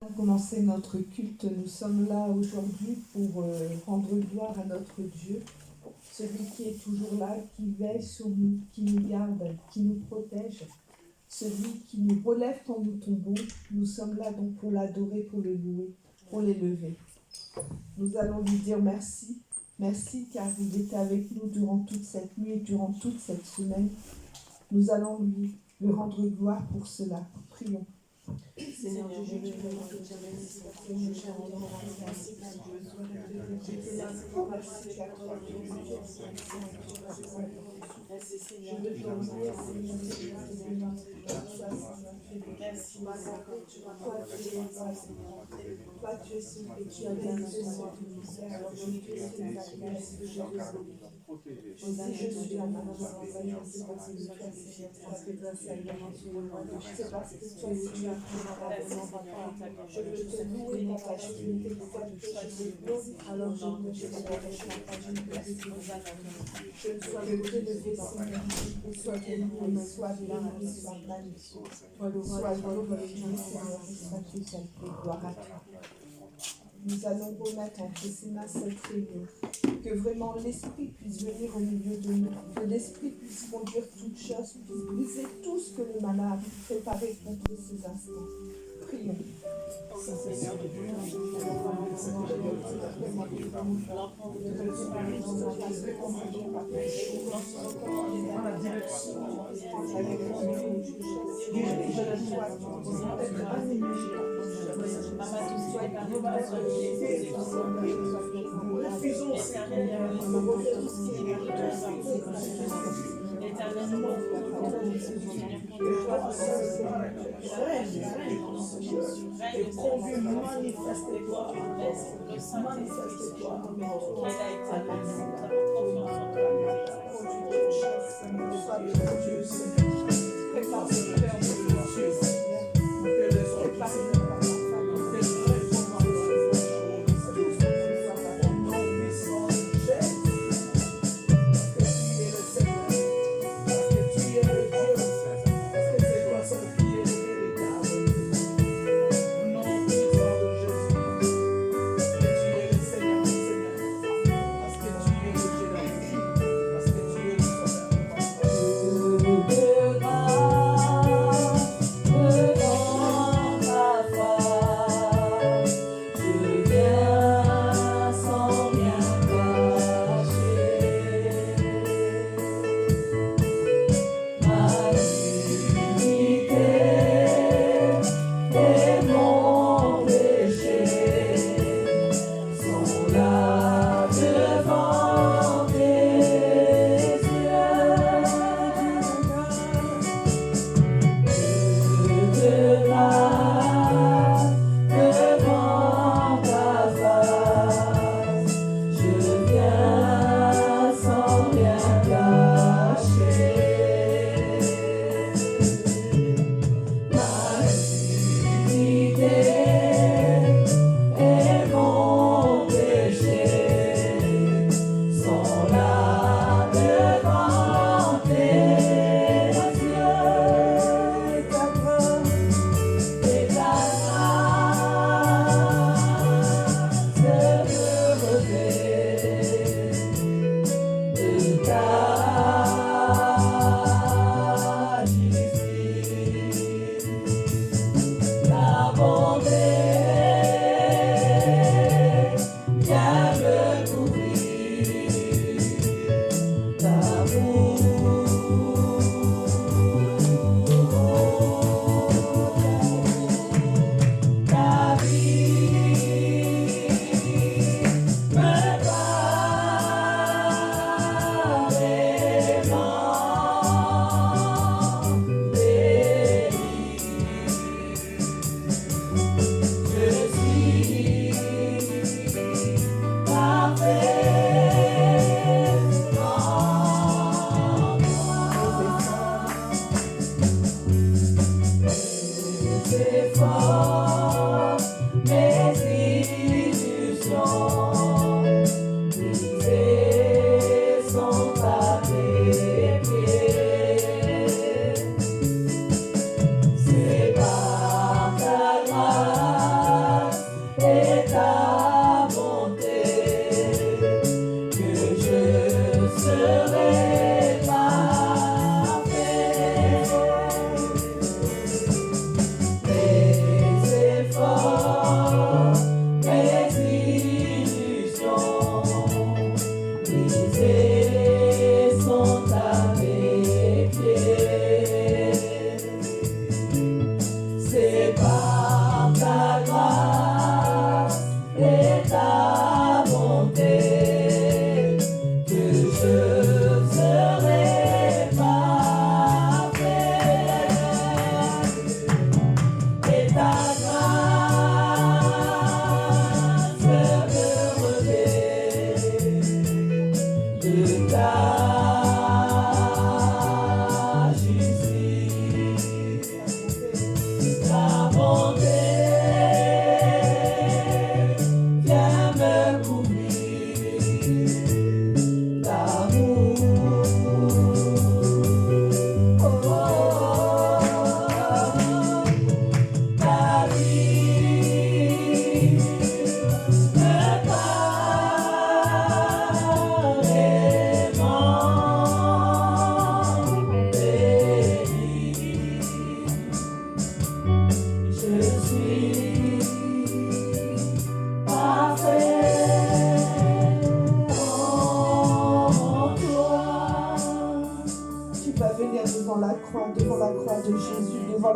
Pour commencer notre culte, nous sommes là aujourd'hui pour rendre gloire à notre Dieu, celui qui est toujours là, qui veille sur nous, qui nous garde, qui nous protège, celui qui nous relève quand nous tombons. Nous sommes là donc pour l'adorer, pour le louer, pour l'élever. Nous allons lui dire merci, merci car il était avec nous durant toute cette nuit, durant toute cette semaine. Nous allons lui rendre gloire pour cela. Prions. Seigneur Dieu, je te demande de te remercier parce que nous t'avons merci pour j'étais là pour passer la merci Seigneur, je veux te remercier Seigneur, merci toi tu es celui qui a bien besoin de nous, alors je te remercie que j'ai besoin. Je suis la maman de Seigneur, c'est parce que tu as fait parce que tu as fait c'est parce que tu as fait je veux te louer pour ta divinité, pour ta divinité, alors je ne te laisse pas, je ne sois élevé, Seigneur, sois béni, sois béni, sois magnifique, sois glorifié, Seigneur, sois tout seul, gloire à toi. Nous allons remettre entre ses mains cette réunion, que vraiment l'Esprit puisse venir au milieu de nous, que l'Esprit puisse conduire toutes choses, puisse briser tout ce que le malin a préparé contre ces instants. Prions. Seigneur, et conduit, manifeste-toi, manifeste-toi,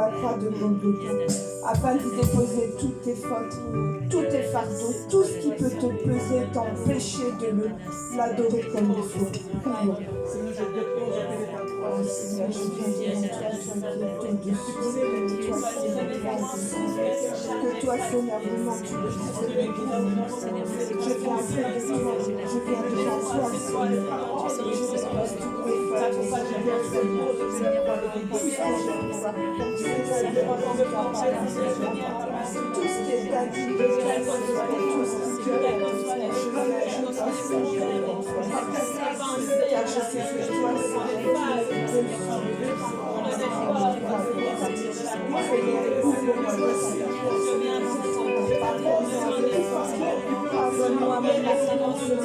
la croix de Golgotha, afin d'y déposer toutes tes fautes, tous tes fardeaux, tout ce qui peut te peser, t'empêcher de l'adorer comme il faut. Prions. Seigneur, je dépose auprès de ta croix. Seigneur, je viens devant toi, toi qui es au-dessus, toi qui es le roi, que toi, Seigneur, vraiment tu le fais. Je viens auprès de toi, je viens devant toi, Seigneur. Je dépose toutes mes fautes, je viens Seigneur, tout ce que je dois, tout ce qui est acquis de toi, Seigneur, tout ce qui te plaît, je l'ajoute à Seigneur, car je sais que toi, Seigneur, tu es pardonne-moi même la silence de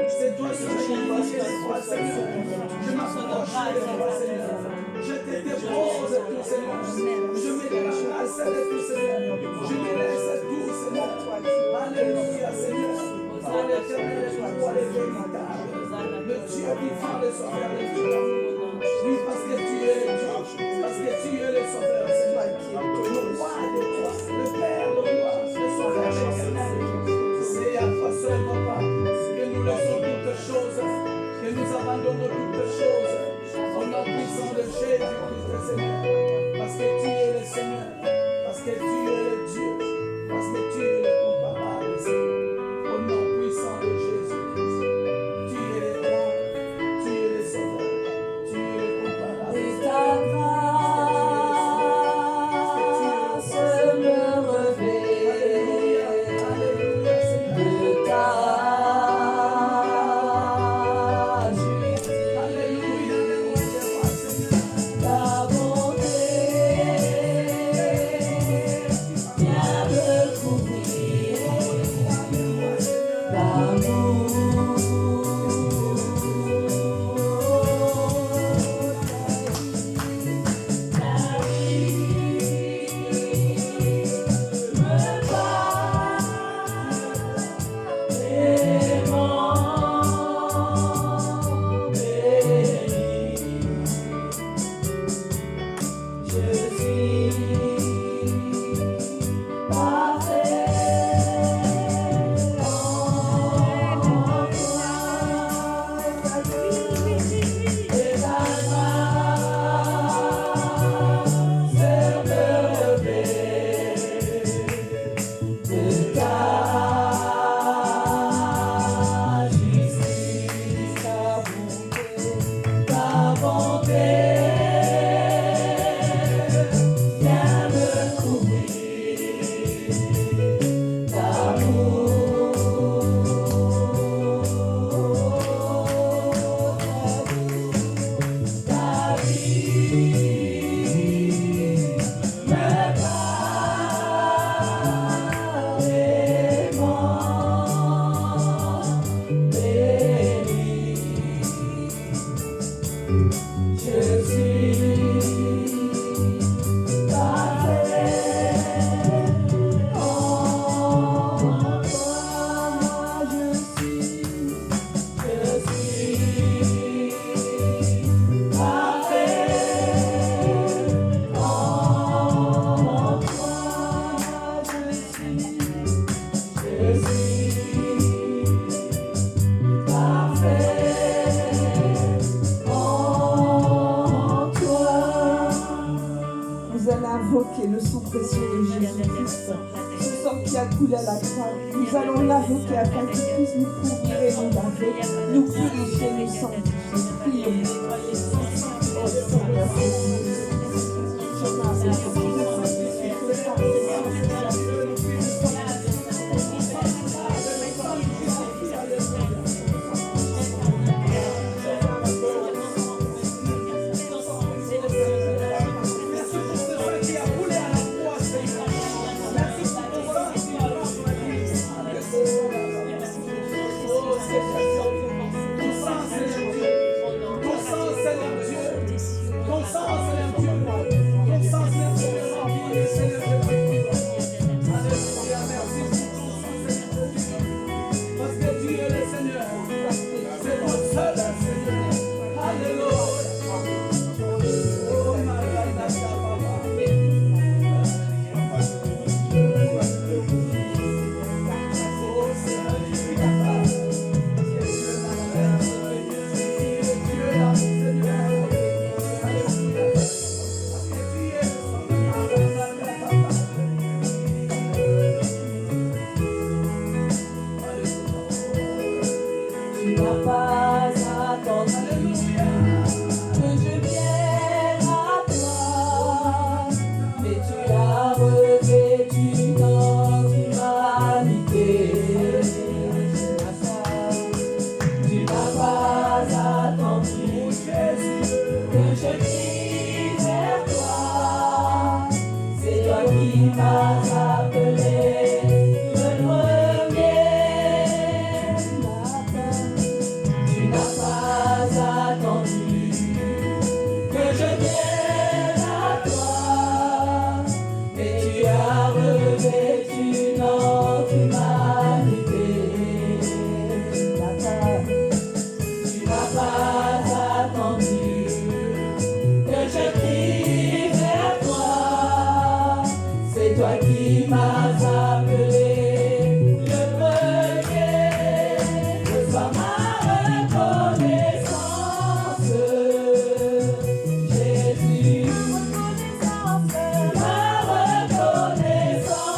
c'est toi je te dépose tout, Seigneur. Je mets la grâce à tout, Seigneur. Je me laisse à tout, Seigneur. Alléluia, Seigneur. Toi l'éternel, toi le véritable. Le Dieu vivant, le sauveur, le Dieu. Oui, parce que tu es le Dieu. Parce que tu es le sauveur, Seigneur. Le roi de toi, le Père de gloire, le sauveur éternel. C'est à toi seul, papa, que nous laissons toutes choses, que nous abandonnons toutes choses. Au nom puissant de Jésus-Christ, Seigneur, parce que tu es le Seigneur, parce que tu es le Dieu, parce que tu es le comparable, Seigneur. Au nom puissant de Jésus-Christ, tu es le roi, tu es le sauveur, tu es le comparable. Et ta grâce me revêt de ta invoquer le sang précieux de Jésus-Christ, ce sang qui a coulé à la croix. Nous allons l'invoquer afin qu'il puisse nous couvrir et nous laver, nous purifier, nous sanctifier. Prions. Oh Seigneur Jésus, je m'invoque. Tu n'as pas attendu que je vienne à toi, mais tu as revêtu notre humanité. Tu n'as pas attendu que je prie vers toi. C'est toi qui m'as appelé le premier matin. Tu n'as pas attendu que je vienne à toi, mais tu as revêtu notre humanité. Tu n'as pas attendu que je prie vers toi. C'est toi qui m'as appelé le premier. Reçois ma reconnaissance, Jésus. Ma reconnaissance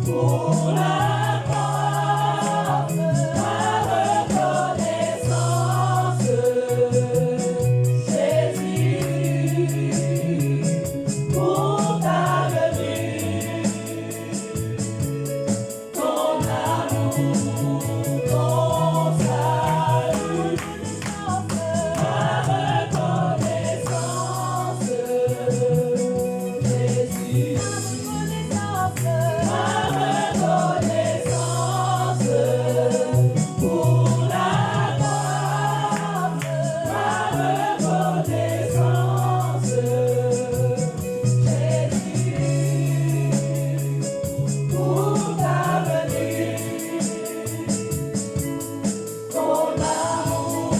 pour la croix. Ma reconnaissance, Jésus, pour ta venue, ton amour, ton salut. Ma reconnaissance, Jésus. Ma reconnaissance pour la gloire. Ma reconnaissance, Jésus, pour ta venue, ton amour,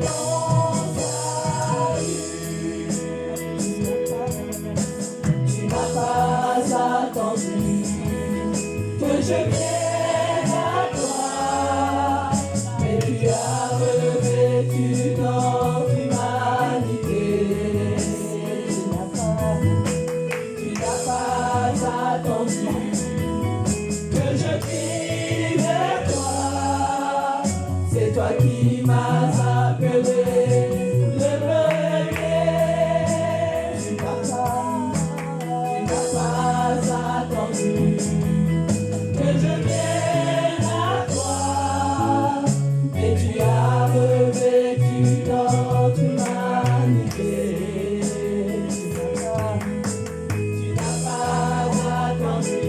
ton salut. Tu n'as pas attendu que je vienne à toi, mais tu as revêtu notre humanité. Tu n'as pas attendu que je prie vers toi. C'est toi qui m'as appelé le premier. Tu n'as pas attendu que je vienne à toi, mais tu as revêtu notre humanité. Tu n'as pas attendu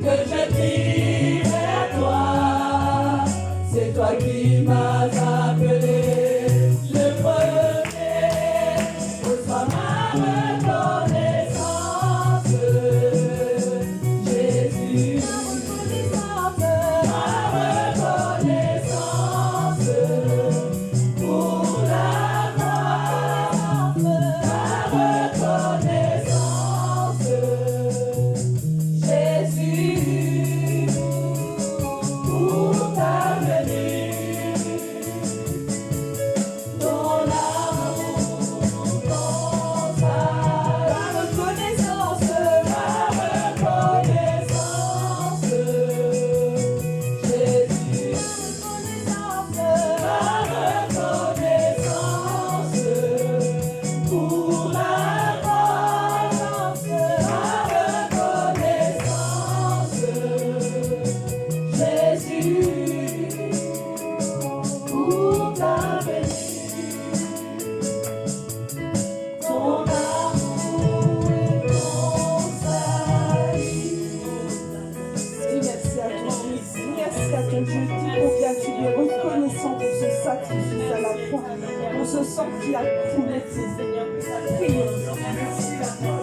que je prie vers toi. C'est toi qui m'as appelé le premier. Reçois ma reconnaissance, Jésus. Ma reconnaissance pour la gloire. Ma reconnaissance, Jésus, pour ta venue, ton amour, ton salut. Ma reconnaissance, Jésus. Ma reconnaissance pour la gloire. Ma reconnaissance, Jésus, pour ta venue, ton amour et ton salut. Dis merci à toi, Jésus. Merci à ton Dieu. Dis combien tu es reconnaissant pour ce sacrifice à la croix, pour ce sang qui a coulé, Seigneur. Prions. Merci à toi,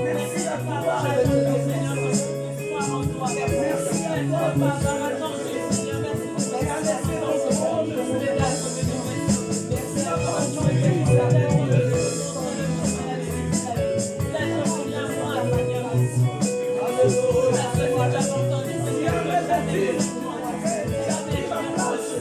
Merci à toi. Merci.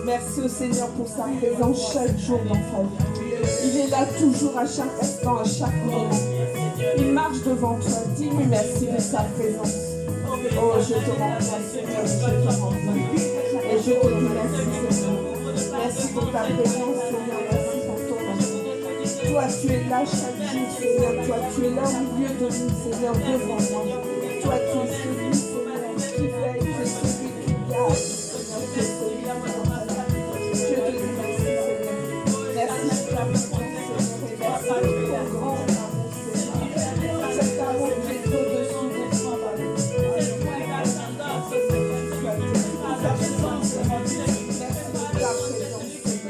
Merci au Seigneur pour sa présence chaque jour dans ta vie. Il est là toujours à chaque instant, à chaque moment. Il marche devant toi. Dis-lui merci de sa présence. Oh, je te rends grâce, Seigneur, je te rends grâce. Et je te dis merci, Seigneur. Merci pour ta présence, Seigneur. Merci pour ton amour. Toi, tu es là chaque jour, Seigneur. Toi, tu es là au milieu de nous, Seigneur, devant moi. Toi, tu es celui, Seigneur, qui veille, tu es celui qui garde, Seigneur, tu es celui qui je te dis merci, Seigneur. Merci pour la présence, Seigneur. Merci pour ton grand amour, Seigneur. Cet amour qui est au-dessus de toi, Merci pour ta présence, Seigneur.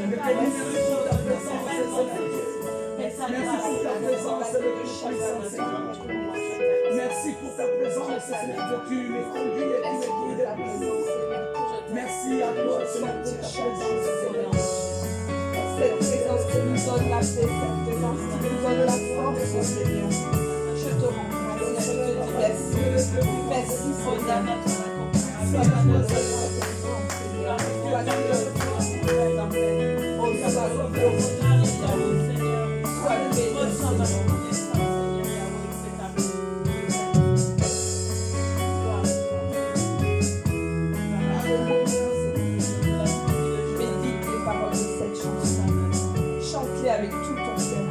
Merci pour ta présence, Seigneur. Merci pour ta présence, Seigneur. Merci pour ta présence, Seigneur, que tu me conduis et tu me guides la présence, Seigneur. Merci à toi, Seigneur, pour ta présence, Seigneur. Cette présence qui nous donne la paix, cette présence qui nous donne la force, Seigneur. Je te rends grâce, je te dis merci. Merci, Seigneur. Sois glorifié, Seigneur. Sois glorifié, oh, sois glorifié, Seigneur. Sois béni, Seigneur. Avec tout ton cœur.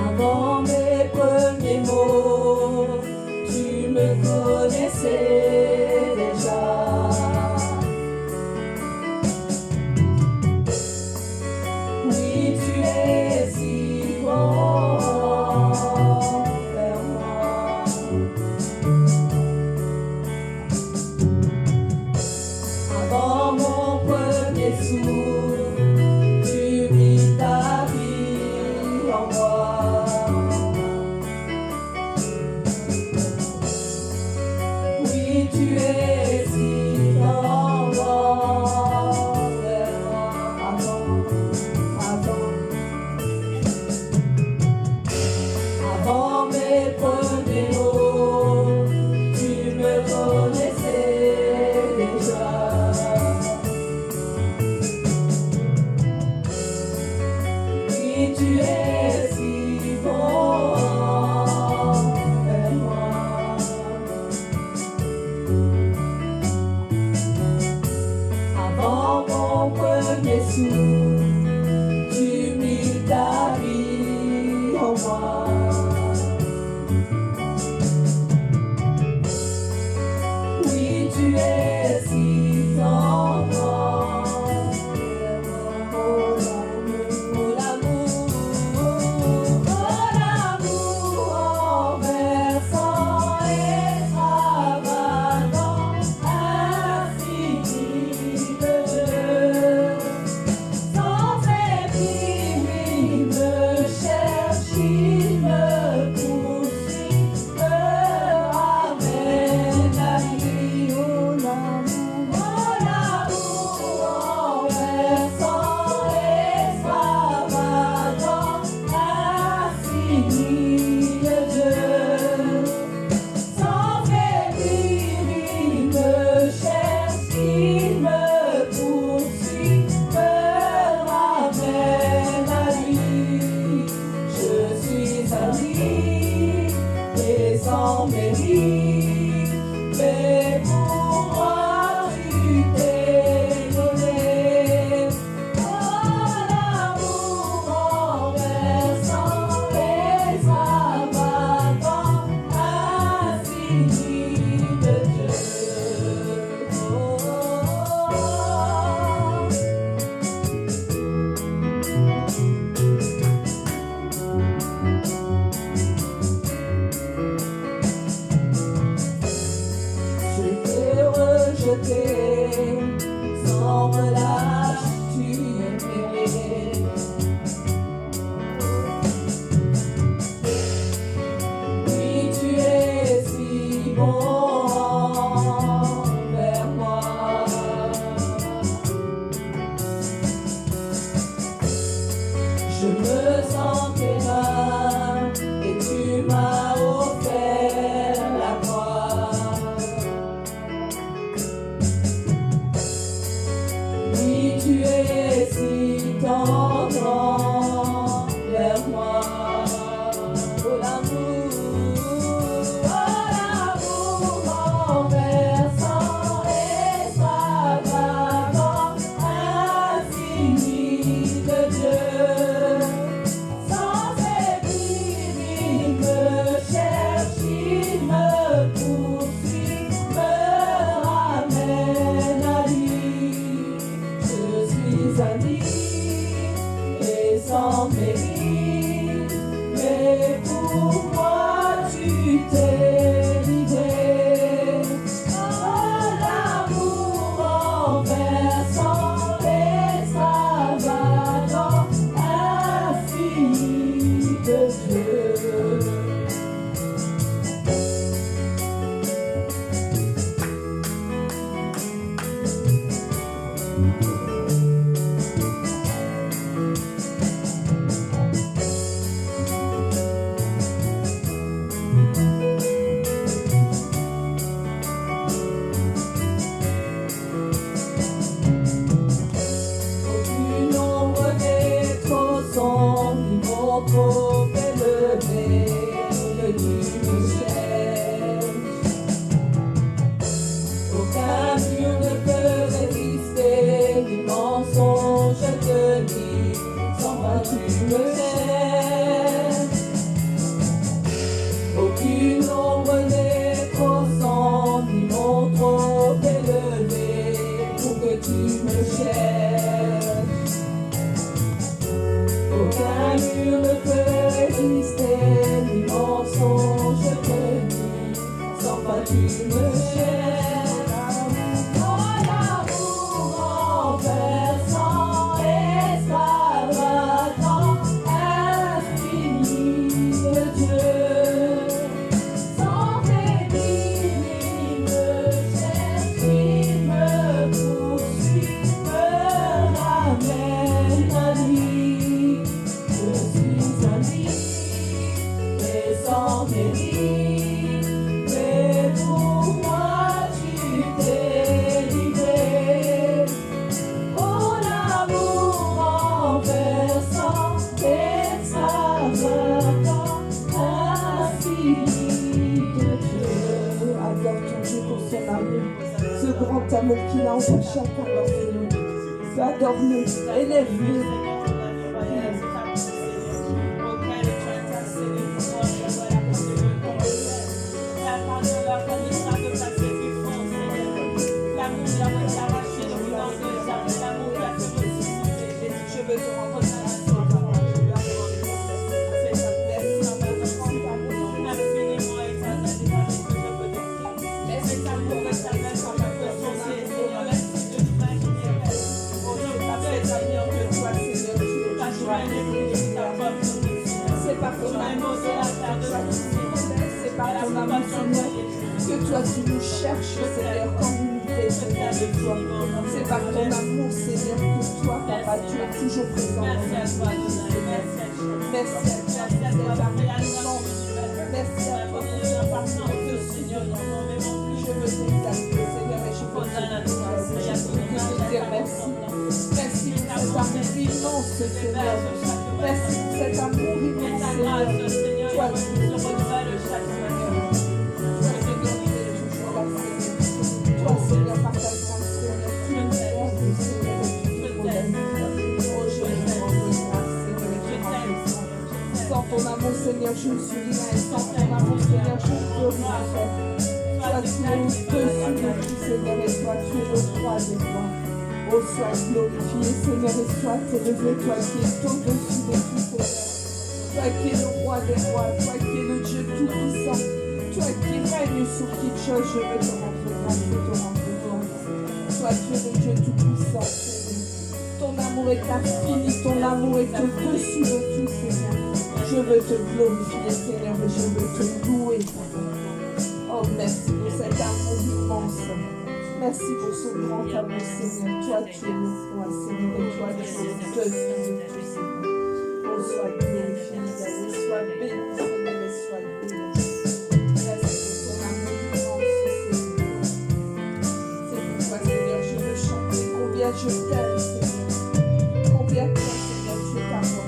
Avant mes premiers mots, tu me connaissais déjà. Oui, tu es si bon vers moi. Avant mon premier souffle, ta vie en moi. Oui, tu es si tendre vers moi avant mes premiers mots, tu me connaissais déjà. Tu es si bon vers moi. Avant mon premier souffle, tu mis ta vie en moi. Oui, tu es si tendre. Oh, côté, sans relâche, tu m'aimais. Oui, tu es si bon envers moi. Je me sentais mal et tu m'as offert la croix. Oui, tu es si tendre vers moi. Oh l'amour renversant, extravagant, infini de Dieu. Sans épris, il me cherche, il me poursuit, me ramène à lui. Je suis un lit et sans mérite, mais pour moi tu t'es livré. Oh l'amour renversant, extravagant, infini de Dieu. Aucune ombre n'est trop sombre, ni mon trop élevé, que tu me cherches. Aucun mur ne peut résister, ni mensonge te nie, sans moi tu me cherches. Aucune ombre n'est trop sombre, ni mon trop élevé, pour que tu me cherches. Aucun mur ne peut résister, ni mensonge te nie, sans toi tu me cherches. Oh l'amour renversant, extravagant, infini de Dieu. Sans mépris, il me cherche, il me poursuit, me ramène à lui. Je suis un lit et sans mérite, mais pour moi tu t'es livré. Oh l'amour renversant, extravagant, infini de Dieu. Adore ton Dieu pour son amour, ce grand amour qu'il a envers chacun d'entre nous. Adore-le, élève-le. Je veux te rendre c'est par ton amour, c'est par ton amour, Seigneur, que toi tu nous cherches, Seigneur, quand nous nous déjeunons avec toi. C'est par ton amour, Seigneur, que toi, Papa, tu es toujours présent dans notre vie, Seigneur. Merci à toi pour ta puissance. Merci à toi pour ta patience, Seigneur. Je veux t'exalter, Seigneur, et je veux te dire merci. Merci pour cet amour immense, Seigneur. Merci pour cet amour immense, Seigneur. Toi, tu nous reçois chaque Seigneur. Toi, Seigneur, par ta grâce, Seigneur, tu nous aides, Seigneur, et tu nous aides. Oh, je te rends grâce, Seigneur, et je te rends. Sans ton amour, Seigneur, je ne suis rien, et sans ton amour, Seigneur, je ne peux rien faire. Toi, tu es au-dessus de tout, Seigneur, et toi, tu es le roi des rois. Oh, sois glorifié, Seigneur, et sois élevé, toi qui es au-dessus de tout, Seigneur. Toi qui es le roi des rois, toi qui es le Dieu tout-puissant, toi qui règnes sur toute chose, je veux te rendre grâce, je te rendre gloire. sois Dieu, le Dieu tout-puissant, Seigneur. Ton amour est infini, ton amour est au-dessus de tout, Seigneur. Je veux te glorifier, Seigneur, et je veux te louer. Oh, merci pour cet amour immense. Merci pour ce grand amour, Seigneur. Toi, tu es le roi, Seigneur, et toi, tu es au-dessus de tout, Seigneur. Oh, sois glorifié, Seigneur, sois béni, Seigneur, et sois béni. Merci pour ton amour immense, Seigneur. C'est pourquoi, Seigneur, je veux chanter combien je t'aime, Seigneur. Combien toi, Seigneur, tu es important.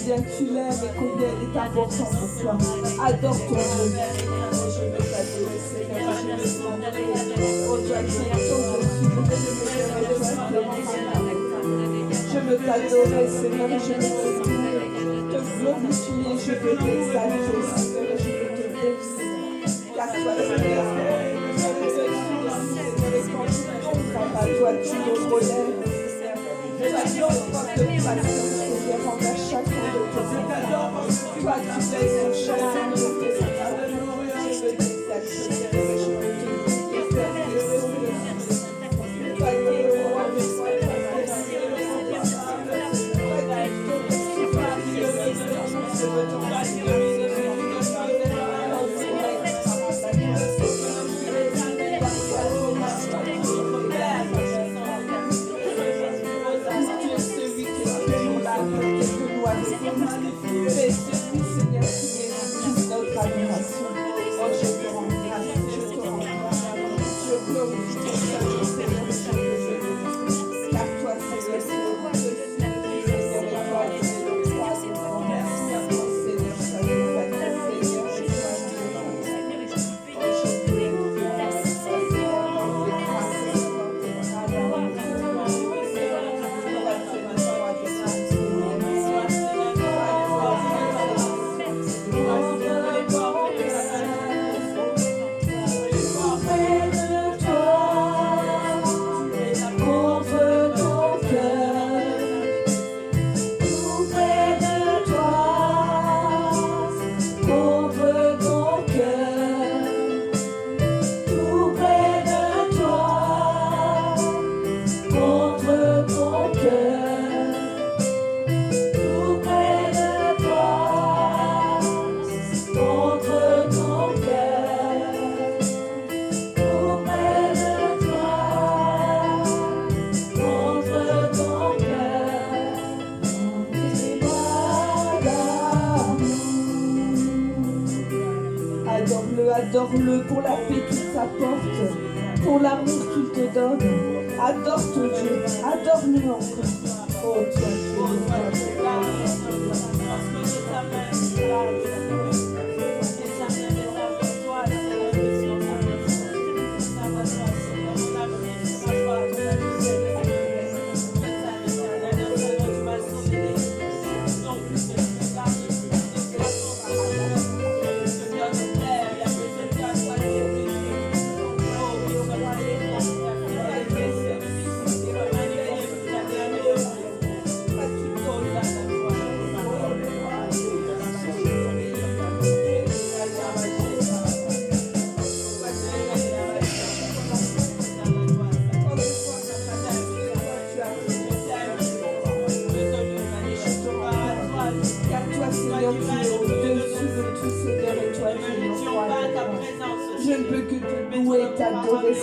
combien tu l'aimes et combien il est important pour toi. Adore ton Dieu. Je veux t'adorer, Seigneur. Je veux t'honorer. Oh, toi qui es au-dessus de mes je veux t'adorer, Seigneur. Je veux te glorifier. Je veux t'exalter, Seigneur. Je veux te bénir. Car toi, Seigneur, toi, tu nous relèves. Toi, tu nous portes patience, Seigneur, envers chacun de tes enfants. Toi, tu laisses ton chacun de tes enfants. Je veux t'exalter, Seigneur, je veux te bénir. Toi, qui es au roi de soi, adore-le pour la paix qu'il t'apporte, pour l'amour qu'il te donne. Adore ton Dieu, adore-le encore. Oh, toi, tu es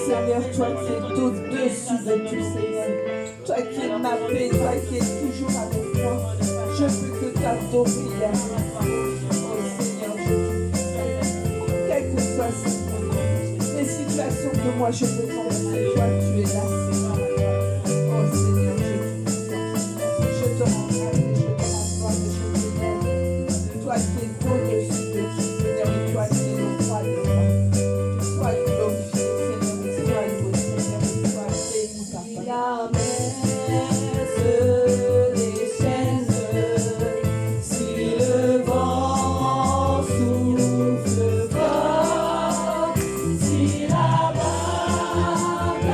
Seigneur, toi qui es au-dessus de tout, Seigneur. Toi qui es ma paix, toi qui es toujours avec moi. Je peux que t'adorer. Oh Seigneur, quelles que soient les situations que moi je peux penser, toi tu es là, Seigneur. Oh Seigneur, je te rends grâce et je te rends gloire et je t'aime. Toi qui es au-dessus de tout, Seigneur, et toi qui es le roi des rois. Toi glorifié. La messe des chaînes, si le vent souffle fort, si la barque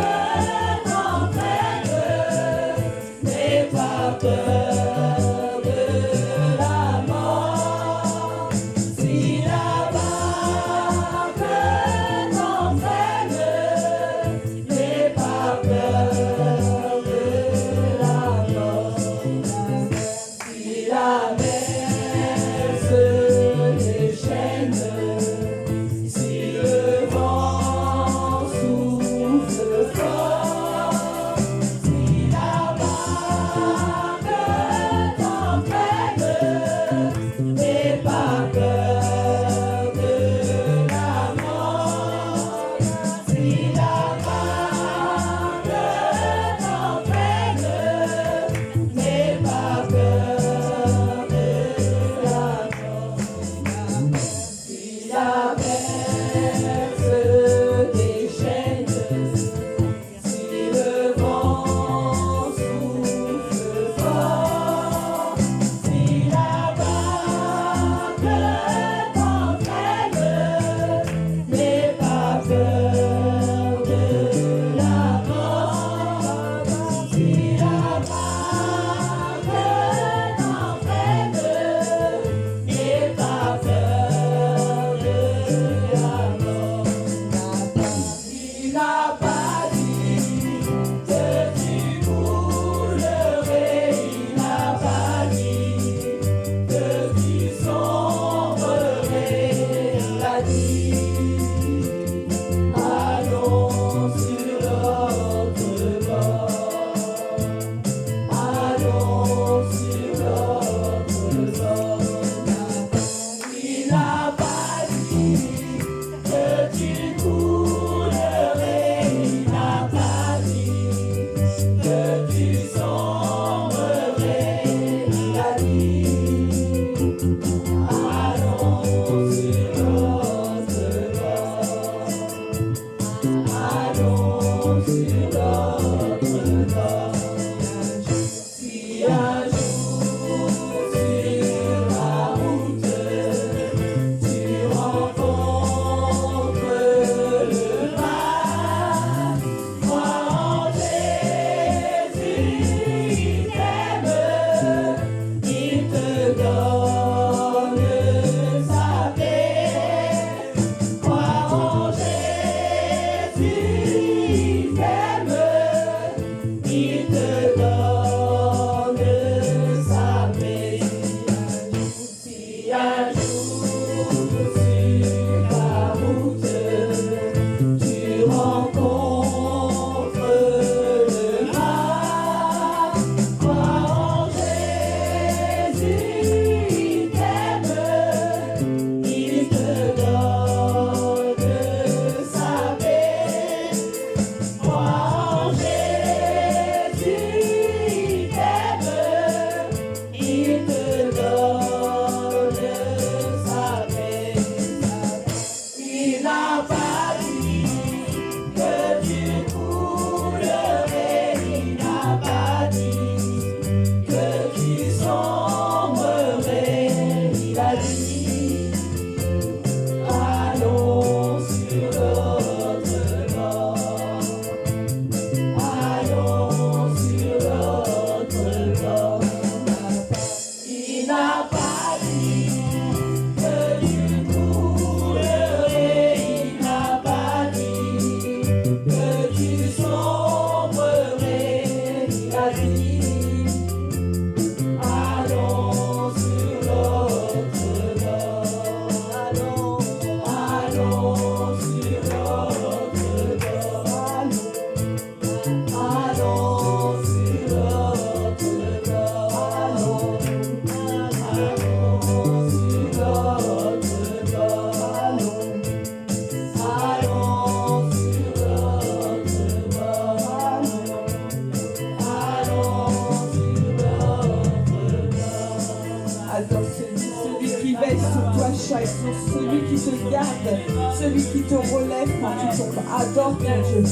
tombe. Adore ton Dieu.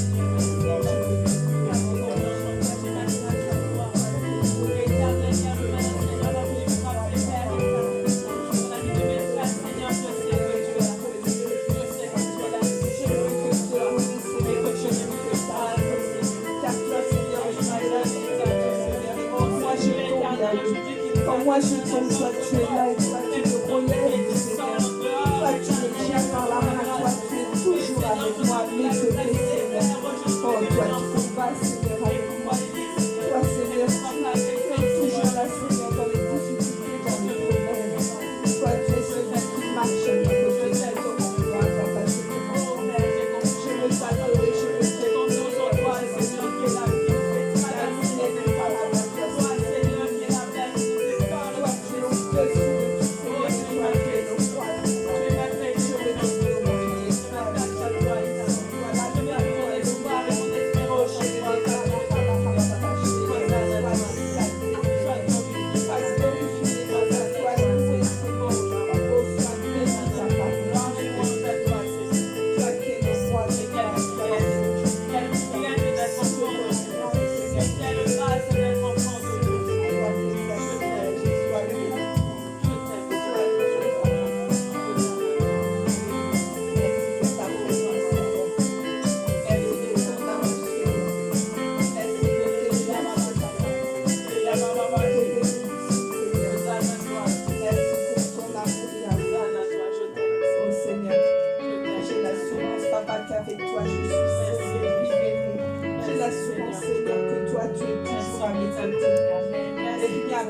Quand moi je tombe, toi tu es là et toi tu me relèves, Seigneur. Toi tu me tiens par la main, toi tu es toujours avec moi, mais que t'es Seigneur. Oh, toi tu combats, Seigneur, avec moi. Toi, Seigneur, tu es toujours là, Seigneur, dans les difficultés, dans les problèmes. Toi tu es celui qui marche à mes côtés, qui tombe en toi, papa, je te demande. Je veux t'adorer, je veux te bénir, toi, Seigneur, qui est la vie.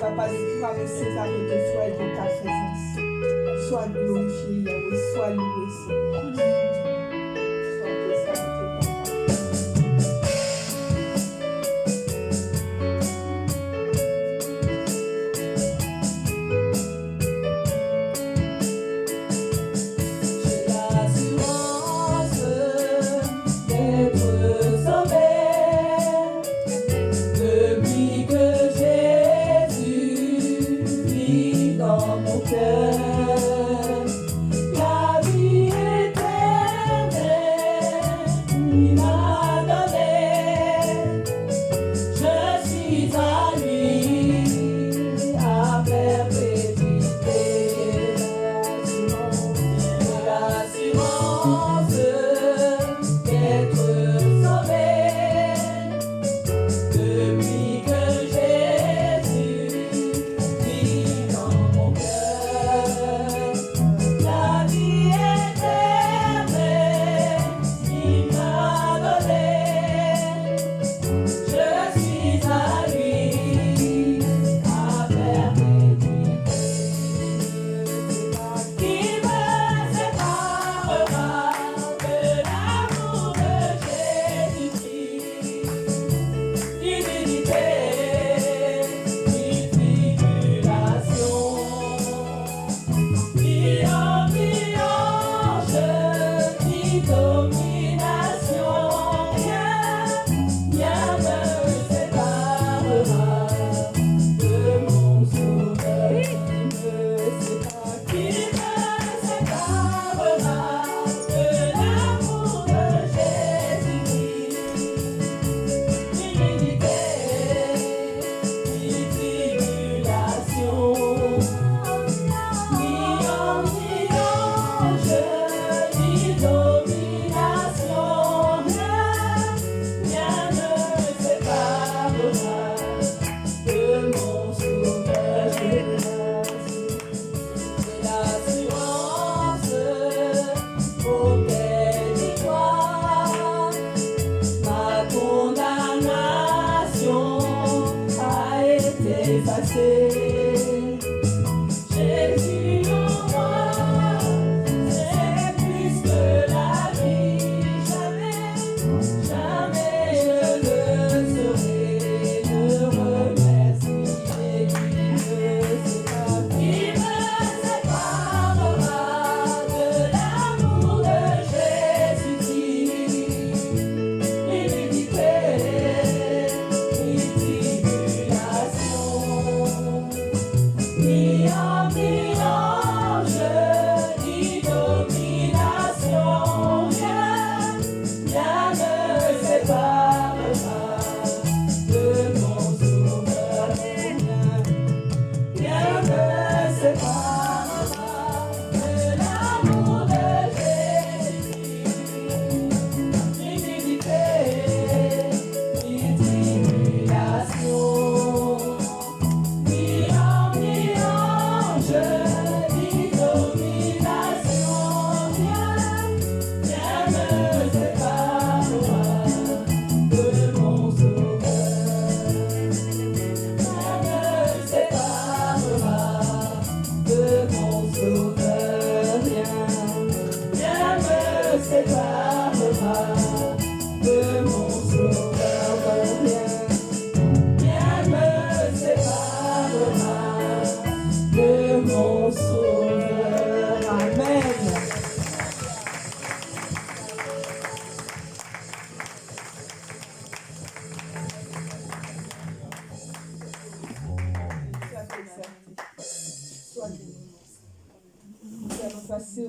Papa, de pouvoir me séparer de toi et de ta présence. Sois glorifié, Yahweh, sois loué, Seigneur. La vie est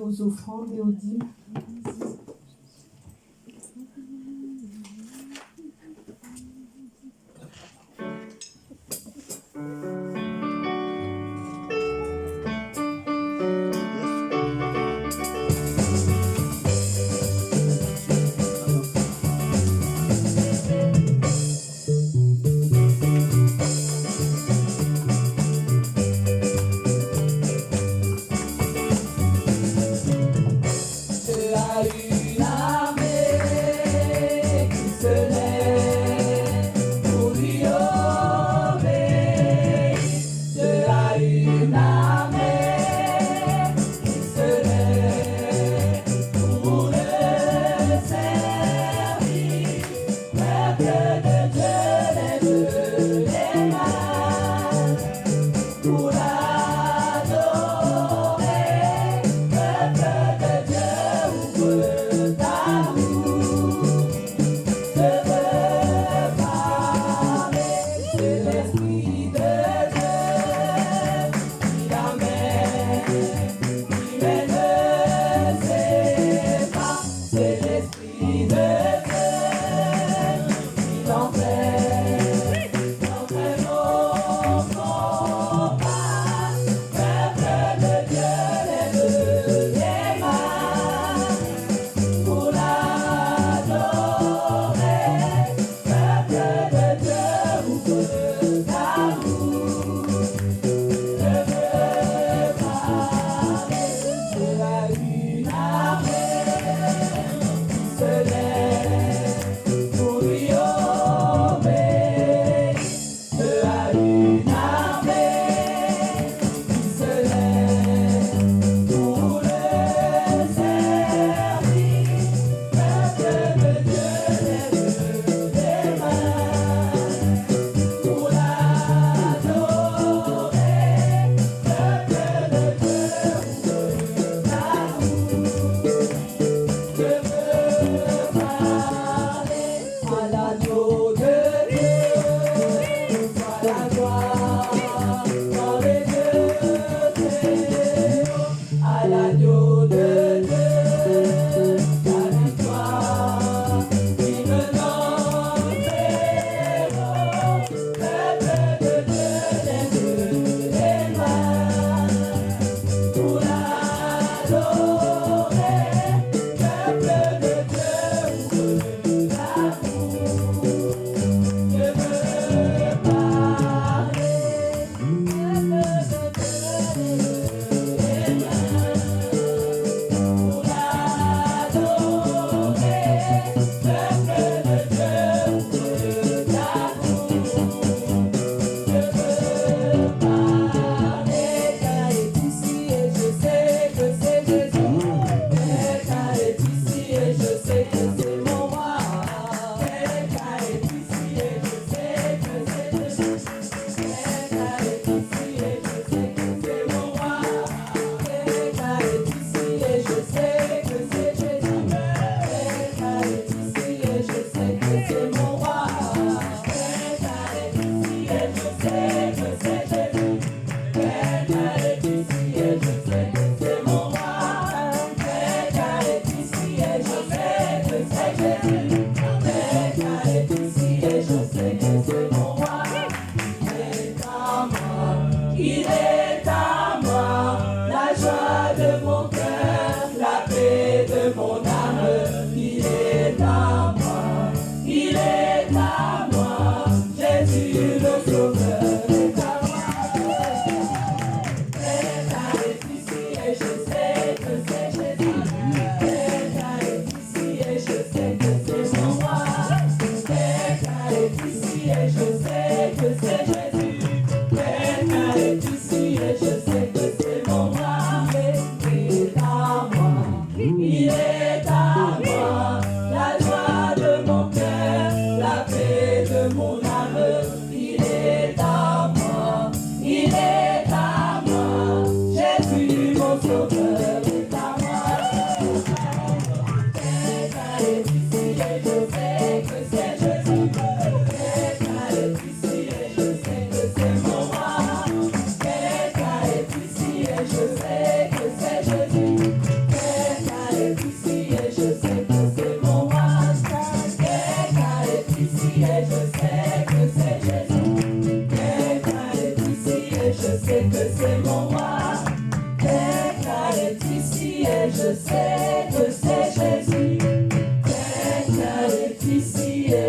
aux offrandes et aux dîmes. Soleil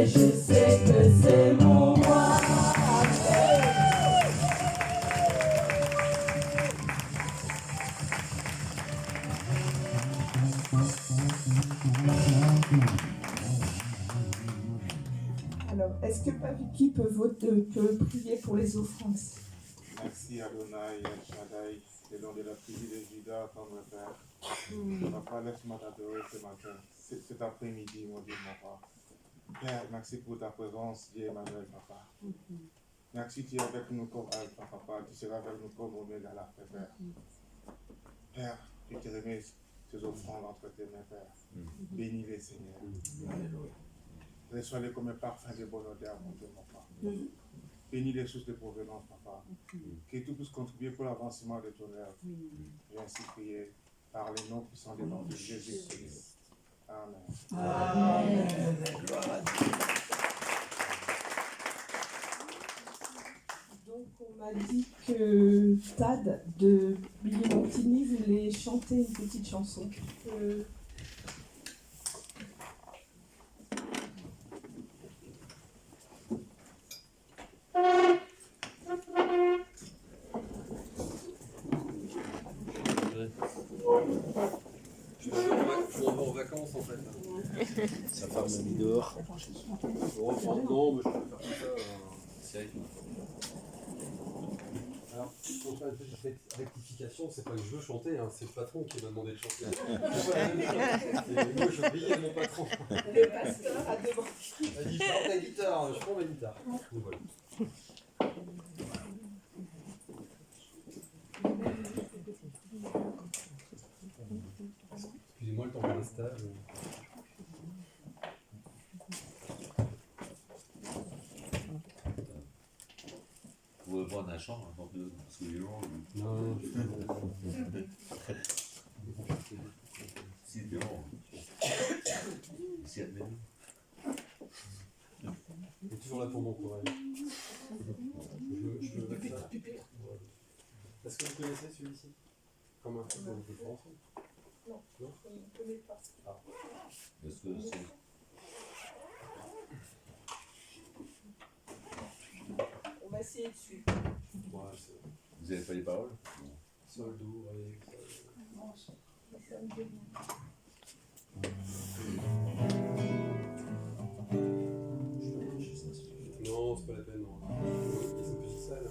et je sais que c'est mon roi. Alors, est-ce que Paviki peut prier pour les offrandes? Merci Adonai, El Shaddai, le nom de la tribu de Juda, comme le Père. Papa, laisse-moi t'adorer ce matin, cet après-midi, mon Dieu, mon Père. Père, merci pour ta présence, Dieu Emmanuel, Papa. Merci, tu es avec nous comme Alpha, Papa, tu seras avec nous comme Oméga, la Père. Père, je te remets ces offrandes entre tes mains, Père. Bénis-les, Seigneur. Reçois-les comme un parfum de bonne odeur, mon Dieu, mon Père. Bénis les sources de provenance, Papa. Que tout puisse contribuer pour l'avancement de ton œuvre. J'ai ainsi prié par les noms puissants des noms de Jésus-Christ. Amen. Amen. Donc, on m'a dit que Tad de Billy Montini voulait chanter une petite chanson. En vacances en fait. Sa femme l'a mis dehors. Non, mais je peux faire ça. Alors, pour faire une petite rectification, c'est pas que je veux chanter, hein, c'est le patron qui m'a demandé de chanter. Moi je payais mon patron. Le pasteur a demandé. Il a dit je prends ta guitare, je prends ma guitare. Donc voilà. Excusez-moi le temps de l'install. Vous pouvez prendre un chant avant de parce que les gens. Non, Si, c'est bon. Si, admettons. il est toujours là pour m'encourager. Je peux faire ça. Est-ce que vous connaissez celui-ci? Comme un film de France? Non, je ne connais pas. Est-ce que c'est. On va essayer dessus. Ouais, c'est Vous n'avez pas les paroles? sol, do, ré, non, c'est pas la peine, non. Ils sont petites salles.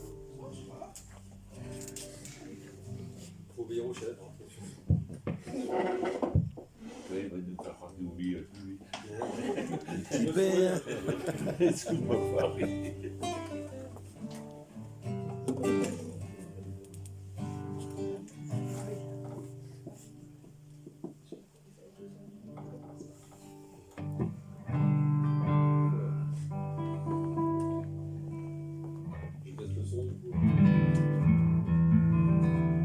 Faut obéir au chef. Oui, il va nous faire partie oublier plus vite. Super. Excuse-moi, Farid. Je baisse le son du coup.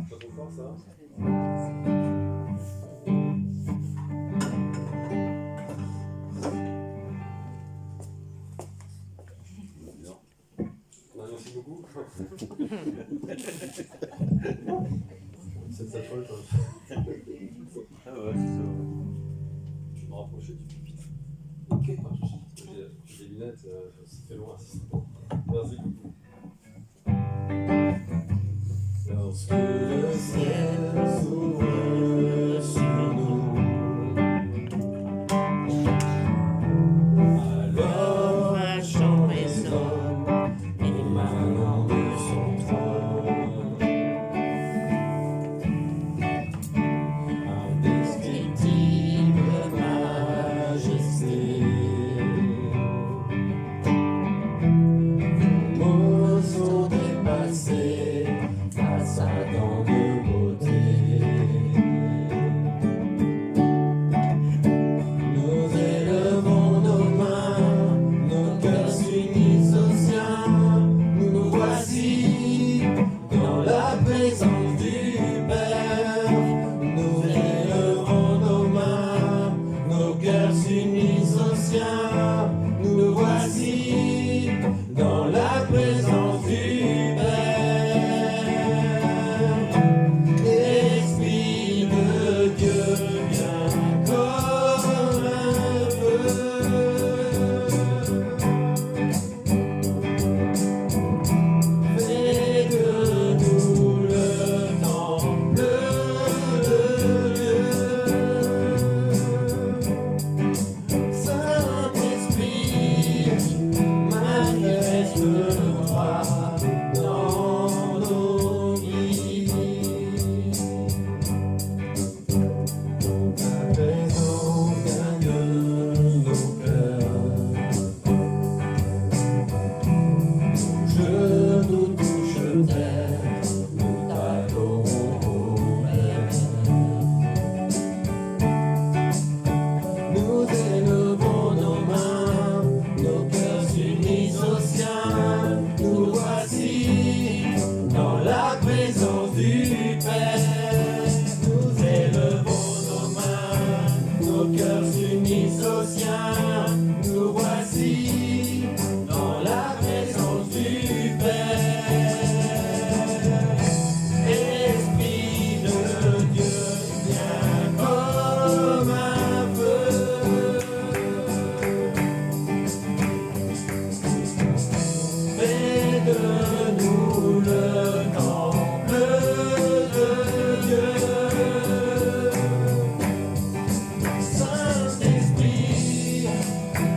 Pas trop fort ça? Non, merci beaucoup. C'est de sa faute. Hein. Ah ouais, c'est ça. Je vais me rapprocher du pupitre. Ok, j'ai des lunettes, ça fait loin. Merci beaucoup. Lorsque le ciel s'ouvre sur nous, alors un chant résonne émanant de son trône. Indescriptible majesté, mots sont dépassés face à tant de beauté.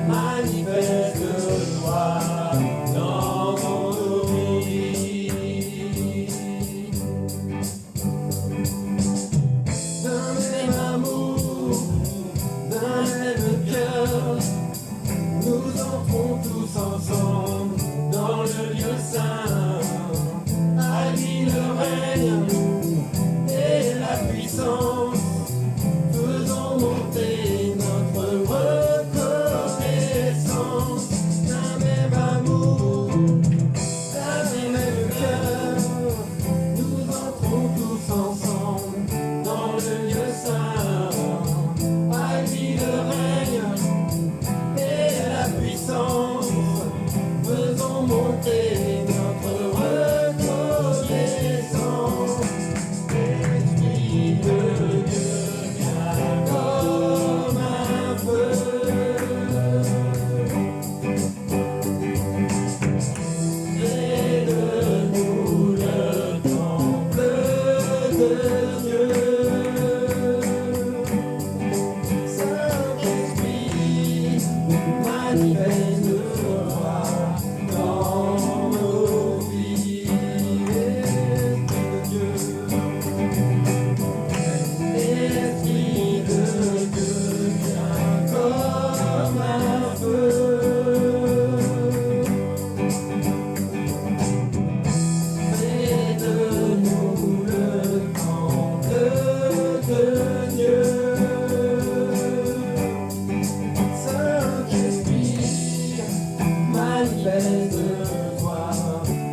manifeste-toi dans nos vies. D'un même amour, d'un même cœur, nous entrons tous ensemble dans le lieu saint. À lui le règne et la puissance, faisons monter notre reconnaissance. D'un même amour, d'un même cœur, nous entrons tous ensemble dans le lieu saint. À lui le règne et la puissance, faisons monter notre reconnaissance. Esprit de Dieu, viens comme un feu. Fais de nous le temple de Dieu. Saint-Esprit, manifeste-toi dans nos vies. Esprit de Dieu, viens comme un feu. Fais de nous le temple de Dieu. Saint-Esprit, manifeste-toi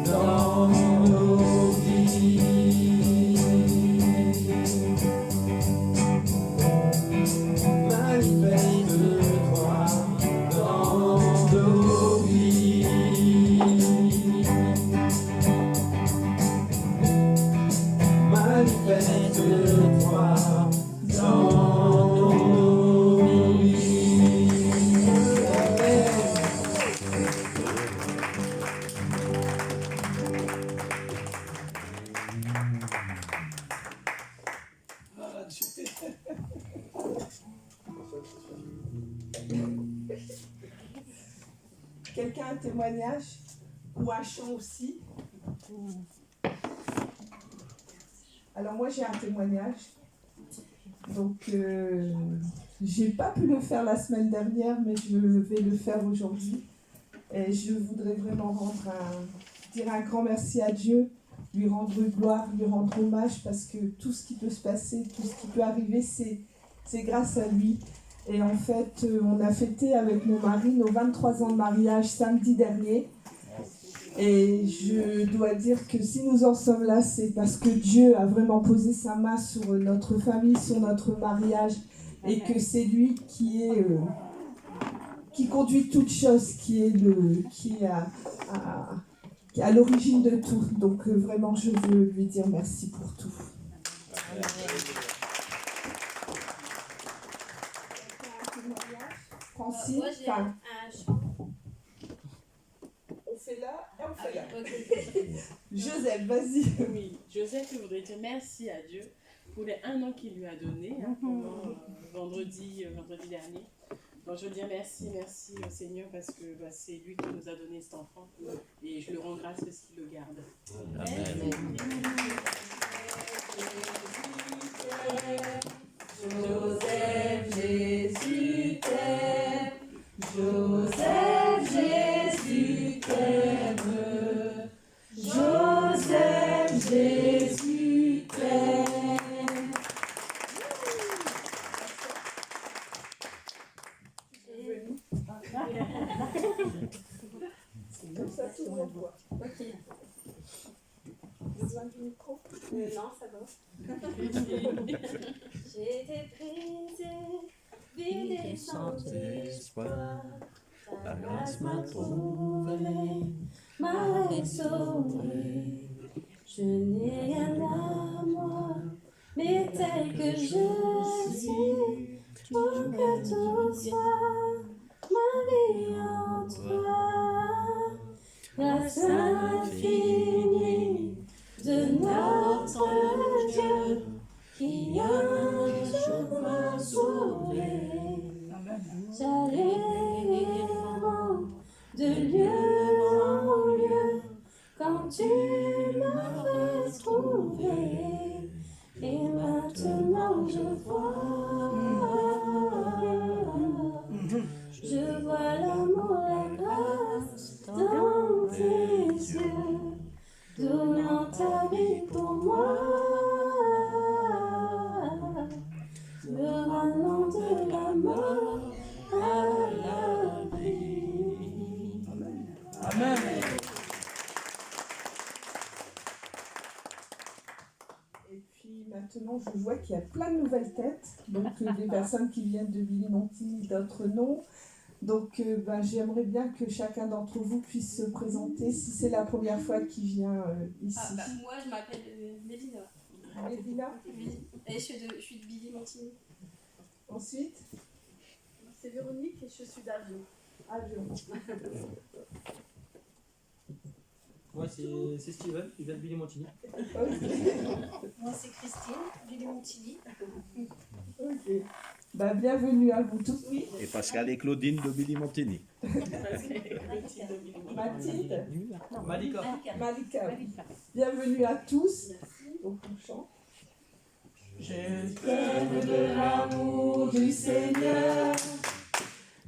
dans nos vies. Manifeste-toi dans nos vies. Manifeste-toi dans nos vies. Ah, Dieu. Quelqu'un a un témoignage ou un chant aussi? Alors moi j'ai un témoignage. Donc j'ai pas pu le faire la semaine dernière, mais je vais le faire aujourd'hui. Et je voudrais vraiment dire un grand merci à Dieu, lui rendre gloire, lui rendre hommage, parce que tout ce qui peut se passer, tout ce qui peut arriver, c'est grâce à lui. Et en fait, on a fêté avec mon mari nos 23 ans de mariage samedi dernier. Et je dois dire que si nous en sommes là, c'est parce que Dieu a vraiment posé sa main sur notre famille, sur notre mariage, et que c'est lui qui conduit toutes choses, qui est à l'origine de tout. Donc vraiment, je veux lui dire merci pour tout. Francine, Moi j'ai un chant. on fait là et on fait là. Ok. Joseph, vas-y. Oui, Joseph, je voudrais dire merci à Dieu pour les 1 an qu'il lui a donné pendant vendredi dernier. Donc je veux dire merci au Seigneur parce que c'est lui qui nous a donné cet enfant et je le rends grâce parce qu'il le garde. Amen. Joseph, Jésus t'aime. Joseph, Jésus t'aime. Joseph, Jésus t'aime. C'est comme ça, tout le monde voit. Ok. Besoin du micro? Non, ça va. J'ai été brisée, vidée sans espoir. Ta grâce m'a trouvée, m'a restaurée. Je n'ai rien à moi, mais tel que je suis, pour que tout soit ma vie en toi. Grâce infinie de notre Dieu qui un jour m'a sauvé. J'allais de lieu en lieu, quand tu m'as fait trouver, et maintenant je vois l'amour, la grâce dans tes yeux, donnant ta vie pour moi, me ramenant de la mort à la vie. Amen. Et puis maintenant, je vois qu'il y a plein de nouvelles têtes, donc des personnes qui viennent de Villimontigny, d'autres non. Donc j'aimerais bien que chacun d'entre vous puisse se présenter si c'est la première fois qu'il vient ici. Moi, je m'appelle Mélina. Mélina. Oui, et je suis de Villimontigny. Ensuite, C'est Véronique et je suis d'Avion. Avion. Moi, c'est Steven, il vient de Villimontigny. Moi, c'est Christine, Villimontigny. Ok. Bienvenue à vous tous. Oui. Et Pascal et Claudine de Villimontigny. Mathilde. Malika. Malika. Bienvenue à tous. Donc on chante. Je t'aime de l'amour du Seigneur.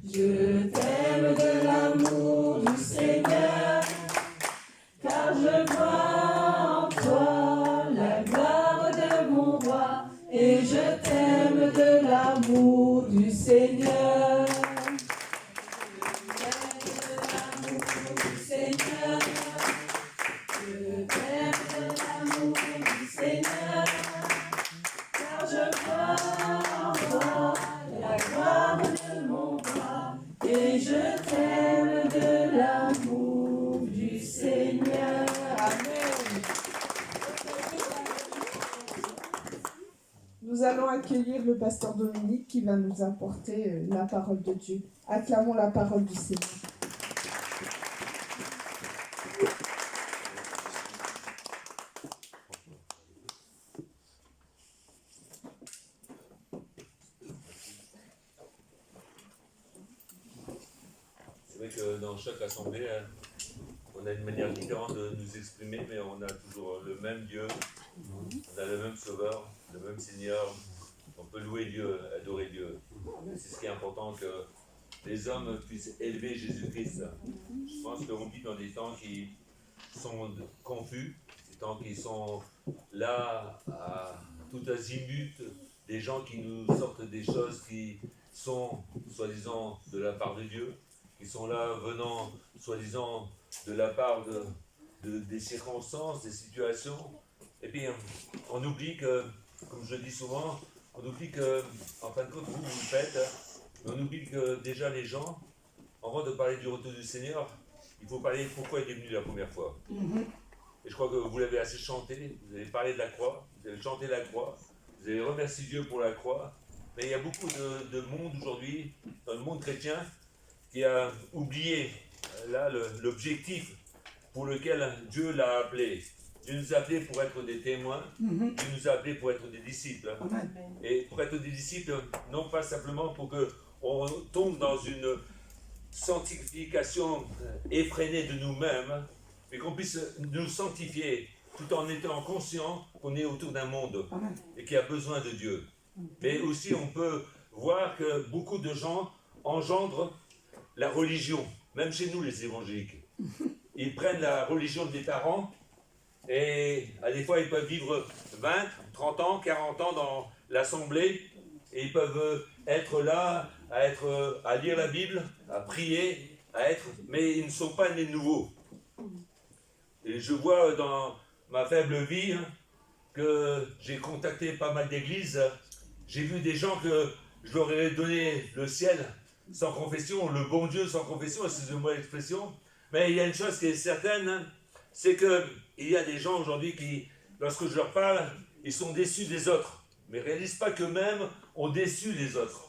Je t'aime de l'amour du Seigneur. Car je vois en toi la gloire de mon roi. Et je t'aime de l'amour du Seigneur. Seigneur, je t'aime de l'amour du Seigneur, car je vois en toi la gloire de mon roi, et je t'aime de l'amour du Seigneur. Amen. Nous allons accueillir le pasteur Dominique qui va nous apporter la parole de Dieu. Acclamons la parole du Seigneur. C'est vrai que dans chaque assemblée, on a une manière différente de nous exprimer, mais on a toujours le même Dieu, on a le même Sauveur, le même Seigneur. On peut louer Dieu, adorer Dieu. C'est ce qui est important, que les hommes puissent élever Jésus-Christ. Je pense qu'on vit dans des temps qui sont confus, des temps qui sont là à tout azimut, des gens qui nous sortent des choses qui sont soi-disant de la part de Dieu, qui sont là venant soi-disant de la part des circonstances, des situations. Et puis on oublie que, comme je le dis souvent, on oublie que, en fin de compte, vous le faites, mais on oublie que déjà les gens, avant de parler du retour du Seigneur, il faut parler pourquoi il est venu la première fois. Et je crois que vous l'avez assez chanté, vous avez parlé de la croix, vous avez chanté la croix, vous avez remercié Dieu pour la croix, mais il y a beaucoup de monde aujourd'hui, dans le monde chrétien, qui a oublié là l'objectif pour lequel Dieu l'a appelé. Dieu nous a appelés pour être des témoins, Dieu nous a appelés pour être des disciples. Amen. Et pour être des disciples, non pas simplement pour qu'on tombe dans une sanctification effrénée de nous-mêmes, mais qu'on puisse nous sanctifier tout en étant conscient qu'on est autour d'un monde et qu'il y a besoin de Dieu. Mais aussi on peut voir que beaucoup de gens engendrent la religion, même chez nous les évangéliques. Ils prennent la religion des parents et à des fois ils peuvent vivre 20, 30 ans, 40 ans dans l'assemblée et ils peuvent être là, à lire la Bible, à prier, mais ils ne sont pas nés de nouveau. Et je vois dans ma faible vie que j'ai contacté pas mal d'églises, j'ai vu des gens que je leur ai donné le ciel sans confession, le bon Dieu sans confession, excusez-moi l'expression, mais il y a une chose qui est certaine, c'est qu'il y a des gens aujourd'hui qui, lorsque je leur parle, ils sont déçus des autres, mais ne réalisent pas qu'eux-mêmes ont déçu les autres.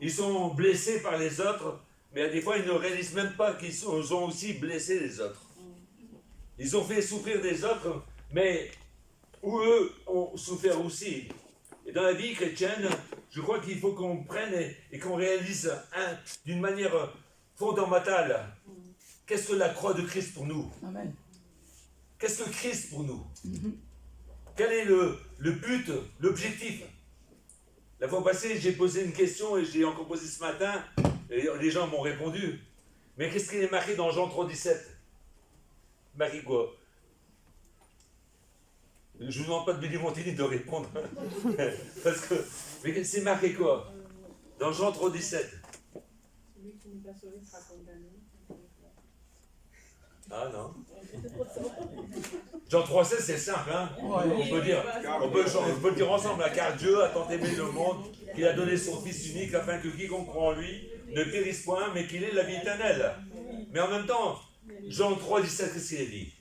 Ils sont blessés par les autres, mais à des fois ils ne réalisent même pas qu'ils ont aussi blessé les autres. Ils ont fait souffrir des autres, mais eux ont souffert aussi. Et dans la vie chrétienne, je crois qu'il faut qu'on prenne et qu'on réalise d'une manière fondamentale. Qu'est-ce que la croix de Christ pour nous? Amen. Qu'est-ce que Christ pour nous? Quel est le but, l'objectif? La fois passée, j'ai posé une question et j'ai encore posé ce matin, et les gens m'ont répondu. Mais qu'est-ce qu'il est marqué dans Jean 3,17? Marqué quoi? Je ne vous demande pas de Billy Montini de répondre. Parce que, mais c'est marqué quoi? Dans Jean 3,17. Celui qui n'est pas sauvé sera condamné. Ah non. Jean 3,16, c'est simple, hein? On peut dire, on peut le dire ensemble, hein, car Dieu a tant aimé le monde qu'il a donné son Fils unique afin que quiconque croit en lui ne périsse point, mais qu'il ait la vie éternelle. Mais en même temps, Jean 3,17, qu'est-ce qu'il dit?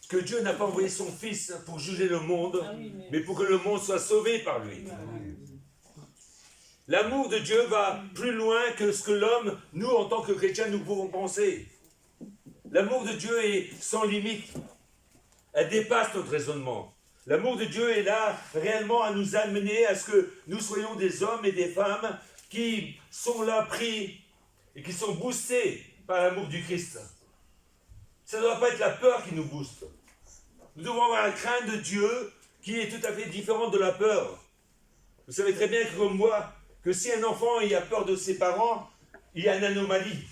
Que Dieu n'a pas envoyé son Fils pour juger le monde, mais pour que le monde soit sauvé par lui. L'amour de Dieu va plus loin que ce que l'homme, nous en tant que chrétiens, nous pouvons penser. L'amour de Dieu est sans limite. Elle dépasse notre raisonnement. L'amour de Dieu est là réellement à nous amener à ce que nous soyons des hommes et des femmes qui sont là pris et qui sont boostés par l'amour du Christ. Ça ne doit pas être la peur qui nous booste. Nous devons avoir la crainte de Dieu qui est tout à fait différente de la peur. Vous savez très bien que comme moi, que si un enfant il a peur de ses parents, il y a une anomalie.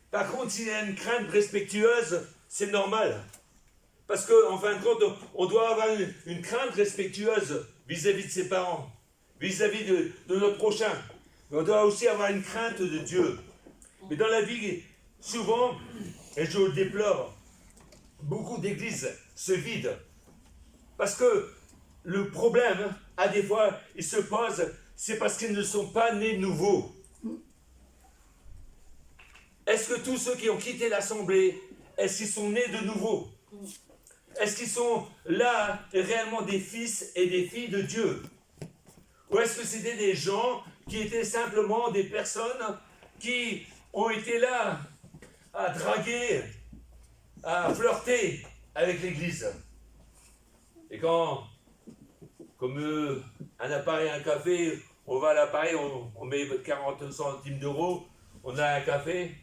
Par contre, s'il a une crainte respectueuse, c'est normal. Parce qu'en fin de compte, on doit avoir une crainte respectueuse vis-à-vis de ses parents, vis-à-vis de notre prochain. Mais on doit aussi avoir une crainte de Dieu. Mais dans la vie, souvent, et je le déplore, beaucoup d'églises se vident. Parce que le problème, à des fois, il se pose, c'est parce qu'ils ne sont pas nés nouveaux. Est-ce que tous ceux qui ont quitté l'Assemblée, est-ce qu'ils sont nés de nouveau? Est-ce qu'ils sont là réellement des fils et des filles de Dieu? Ou est-ce que c'était des gens qui étaient simplement des personnes qui ont été là à draguer, à flirter avec l'Église? Et quand, comme un appareil, un café, on va à l'appareil, on met 40 centimes d'euros, on a un café.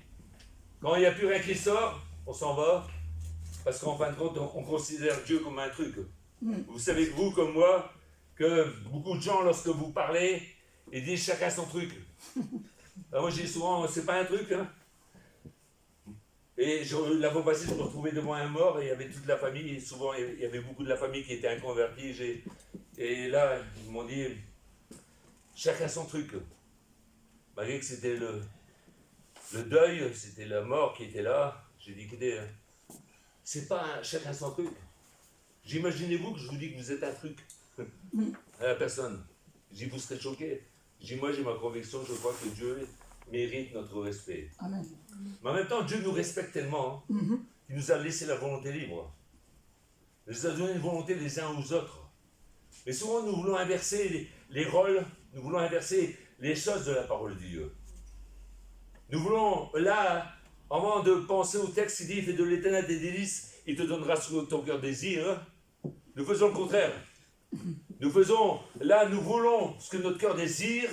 Quand il n'y a plus rien qui sort, on s'en va. Parce qu'en fin de compte, on considère Dieu comme un truc. Vous savez, vous comme moi, que beaucoup de gens, lorsque vous parlez, ils disent chacun son truc. Alors moi, je dis souvent, c'est pas un truc. Hein. Et la fois passée, je me retrouvais devant un mort et il y avait toute la famille. Et souvent, il y avait beaucoup de la famille qui était inconvertie. Et là, ils m'ont dit, chacun son truc. Malgré que c'était le deuil, c'était la mort qui était là. J'ai dit, écoutez, c'est pas chacun son truc. Imaginez-vous que je vous dis que vous êtes un truc à la personne. Je dis, vous serez choqué. Je dis, moi j'ai ma conviction, je crois que Dieu mérite notre respect. Amen. Mais en même temps, Dieu nous respecte tellement qu'il nous a laissé la volonté libre. Il nous a donné une volonté les uns aux autres. Mais souvent, nous voulons inverser les rôles, nous voulons inverser les choses de la parole de Dieu. Nous voulons, là, avant de penser au texte, il dit, fais de l'Éternel des délices, il te donnera ce que ton cœur désire. Nous faisons le contraire. Nous faisons, là, nous voulons ce que notre cœur désire,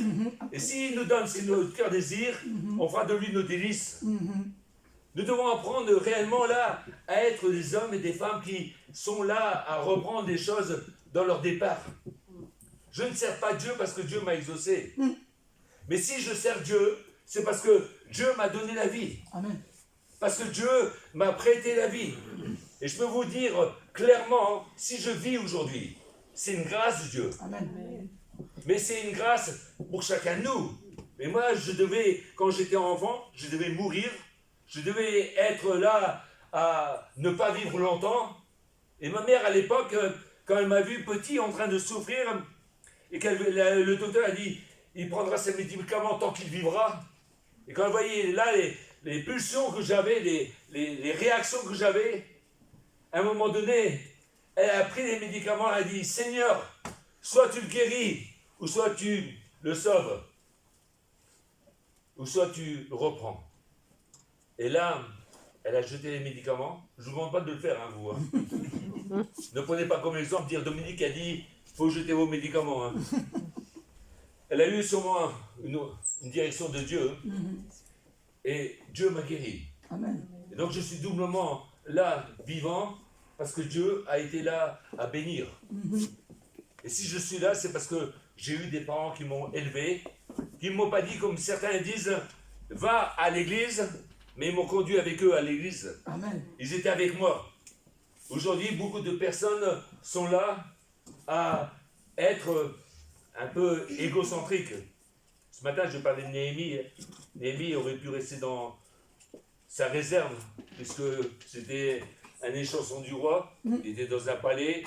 et s'il nous donne ce que notre cœur désire, on fera de lui nos délices. Nous devons apprendre réellement, là, à être des hommes et des femmes qui sont là à reprendre des choses dans leur départ. Je ne sers pas Dieu parce que Dieu m'a exaucé. Mais si je sers Dieu, c'est parce que Dieu m'a donné la vie. Amen. Parce que Dieu m'a prêté la vie. Et je peux vous dire clairement, si je vis aujourd'hui, c'est une grâce de Dieu. Amen. Mais c'est une grâce pour chacun de nous. Mais moi, quand j'étais enfant, je devais mourir. Je devais être là à ne pas vivre longtemps. Et ma mère, à l'époque, quand elle m'a vu petit en train de souffrir, et que le docteur a dit, il prendra ses médicaments tant qu'il vivra. Et quand elle voyait là les pulsions que j'avais, les réactions que j'avais, à un moment donné, elle a pris les médicaments, elle a dit, Seigneur, soit tu le guéris, ou soit tu le sauves, ou soit tu le reprends. Et là, elle a jeté les médicaments. Je ne vous demande pas de le faire, hein, vous. Hein. Ne prenez pas comme exemple dire Dominique a dit, il faut jeter vos médicaments. Hein. elle a eu sûrement une direction de Dieu. Et Dieu m'a guéri. Amen. Et donc je suis doublement là, vivant, parce que Dieu a été là à bénir. Et si je suis là, c'est parce que j'ai eu des parents qui m'ont élevé, qui ne m'ont pas dit, comme certains disent, va à l'église, mais ils m'ont conduit avec eux à l'église. Amen. Ils étaient avec moi. Aujourd'hui, beaucoup de personnes sont là à être un peu égocentriques. Ce matin, je parlais de Néhémie. Néhémie aurait pu rester dans sa réserve, puisque c'était un échanson du roi. Il était dans un palais,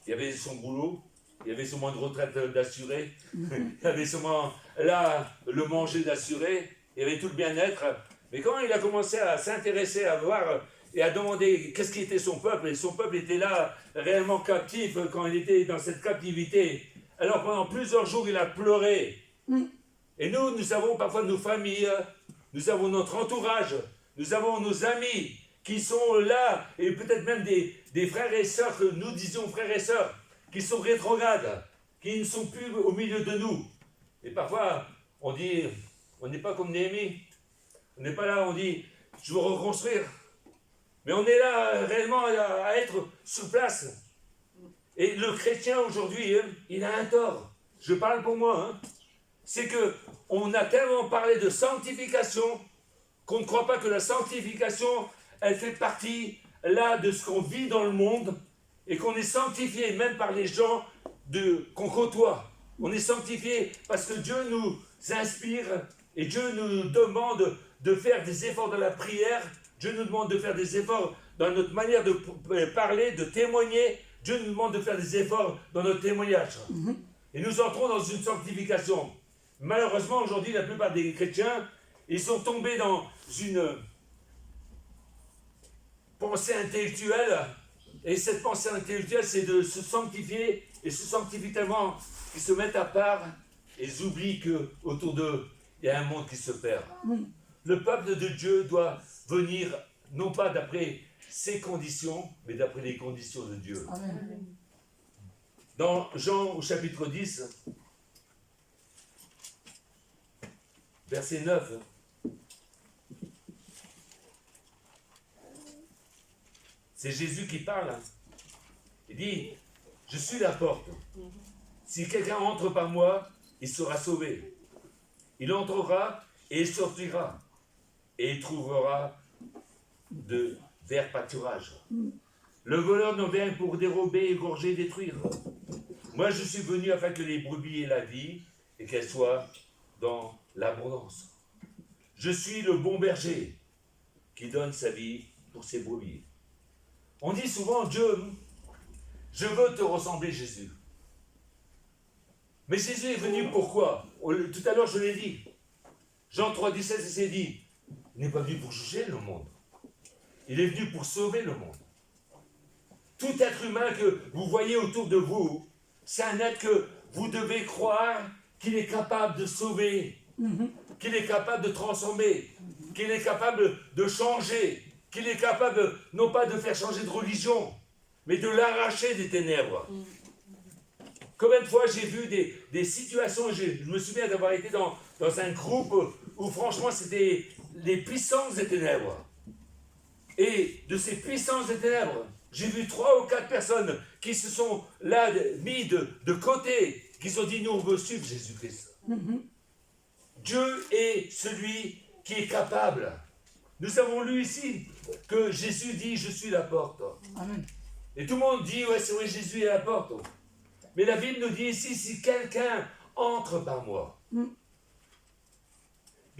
il y avait son boulot, il y avait son moyen de retraite d'assuré, il y avait sûrement là le manger d'assuré, il y avait tout le bien-être. Mais quand il a commencé à s'intéresser, à voir et à demander qu'est-ce qui était son peuple, et son peuple était là réellement captif quand il était dans cette captivité. Alors pendant plusieurs jours, il a pleuré. Et nous avons parfois nos familles, nous avons notre entourage, nous avons nos amis qui sont là, et peut-être même des frères et sœurs que nous disions frères et sœurs, qui sont rétrogrades, qui ne sont plus au milieu de nous. Et parfois, on dit, on n'est pas comme Néhémie. On n'est pas là, on dit, je veux reconstruire. Mais on est là réellement à être sur place. Et le chrétien aujourd'hui, il a un tort. Je parle pour moi. C'est que on a tellement parlé de sanctification qu'on ne croit pas que la sanctification, elle fait partie là de ce qu'on vit dans le monde et qu'on est sanctifié même par les gens qu'on côtoie. On est sanctifié parce que Dieu nous inspire et Dieu nous demande de faire des efforts dans la prière. Dieu nous demande de faire des efforts dans notre manière de parler, de témoigner. Dieu nous demande de faire des efforts dans notre témoignage. Et nous entrons dans une sanctification. Malheureusement, aujourd'hui, la plupart des chrétiens, ils sont tombés dans une pensée intellectuelle. Et cette pensée intellectuelle, c'est de se sanctifier. Et se sanctifient tellement qu'ils se mettent à part et ils oublient qu'autour d'eux, il y a un monde qui se perd. Le peuple de Dieu doit venir, non pas d'après ses conditions, mais d'après les conditions de Dieu. Amen. Dans Jean au chapitre 10, verset 9, c'est Jésus qui parle. Il dit, je suis la porte. Si quelqu'un entre par moi, il sera sauvé. Il entrera et il sortira. Et il trouvera de verts pâturages. Le voleur ne vient pour dérober, égorger, détruire. Moi, je suis venu afin que les brebis aient la vie et qu'elles soient dans l'abondance. Je suis le bon berger qui donne sa vie pour ses brebis. On dit souvent, Dieu, je veux te ressembler, Jésus. Mais Jésus est venu pourquoi? Tout à l'heure, je l'ai dit. Jean 3, 17, il s'est dit, il n'est pas venu pour juger le monde. Il est venu pour sauver le monde. Tout être humain que vous voyez autour de vous, c'est un être que vous devez croire qu'il est capable de sauver, qu'il est capable de transformer, qu'il est capable de changer, qu'il est capable non pas de faire changer de religion, mais de l'arracher des ténèbres. Combien de fois j'ai vu des situations, je me souviens d'avoir été dans un groupe où franchement c'était les puissances des ténèbres. Et de ces puissances des ténèbres, j'ai vu 3 ou 4 personnes qui se sont là mis de côté, qui se sont dit, nous on veut suivre Jésus-Christ. Dieu est celui qui est capable. Nous avons lu ici que Jésus dit, je suis la porte. Amen. Et tout le monde dit, ouais c'est vrai, Jésus est la porte. Mais la Bible nous dit ici, si quelqu'un entre par moi, il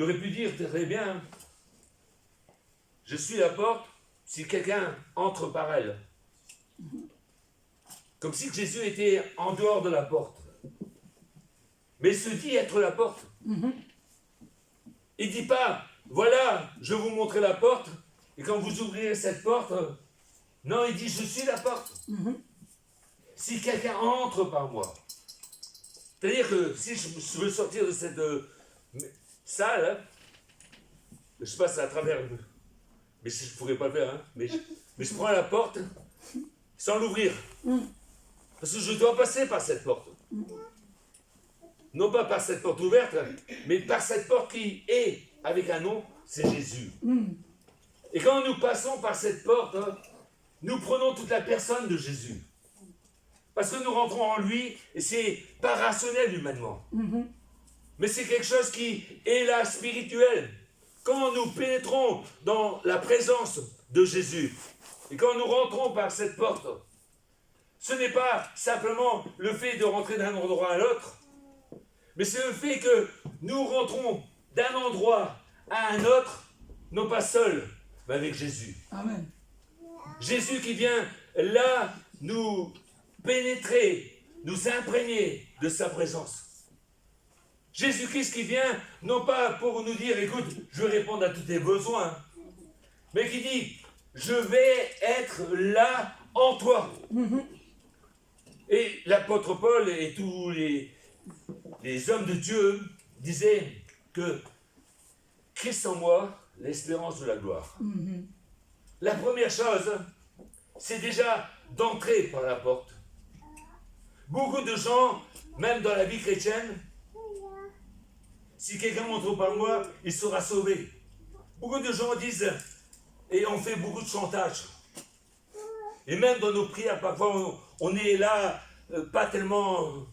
aurait pu dire très bien, je suis la porte, si quelqu'un entre par elle. Comme si Jésus était en dehors de la porte. Mais il se dit être la porte. Il ne dit pas, voilà, je vais vous montrer la porte, et quand vous ouvrirez cette porte, non, il dit, je suis la porte. Si quelqu'un entre par moi, c'est-à-dire que si je veux sortir de cette salle, je passe à travers, mais je ne pourrais pas le faire, hein, mais je prends la porte sans l'ouvrir, parce que je dois passer par cette porte. non pas par cette porte ouverte, mais par cette porte qui est avec un nom, c'est Jésus. Et quand nous passons par cette porte, nous prenons toute la personne de Jésus. Parce que nous rentrons en lui, et c'est pas rationnel humainement. Mais c'est quelque chose qui est là, spirituel. Quand nous pénétrons dans la présence de Jésus, et quand nous rentrons par cette porte, ce n'est pas simplement le fait de rentrer d'un endroit à l'autre, mais c'est le fait que nous rentrons d'un endroit à un autre, non pas seul, mais avec Jésus. Amen. Jésus qui vient là nous pénétrer, nous imprégner de sa présence. Jésus-Christ qui vient, non pas pour nous dire, écoute, je vais répondre à tous tes besoins, mais qui dit, je vais être là en toi. Et l'apôtre Paul et tous les hommes de Dieu disaient que Christ en moi, l'espérance de la gloire. La première chose, c'est déjà d'entrer par la porte. Beaucoup de gens, même dans la vie chrétienne, si quelqu'un entre par moi, il sera sauvé. Beaucoup de gens disent, et on fait beaucoup de chantage. Et même dans nos prières, parfois, on est là, pas tellement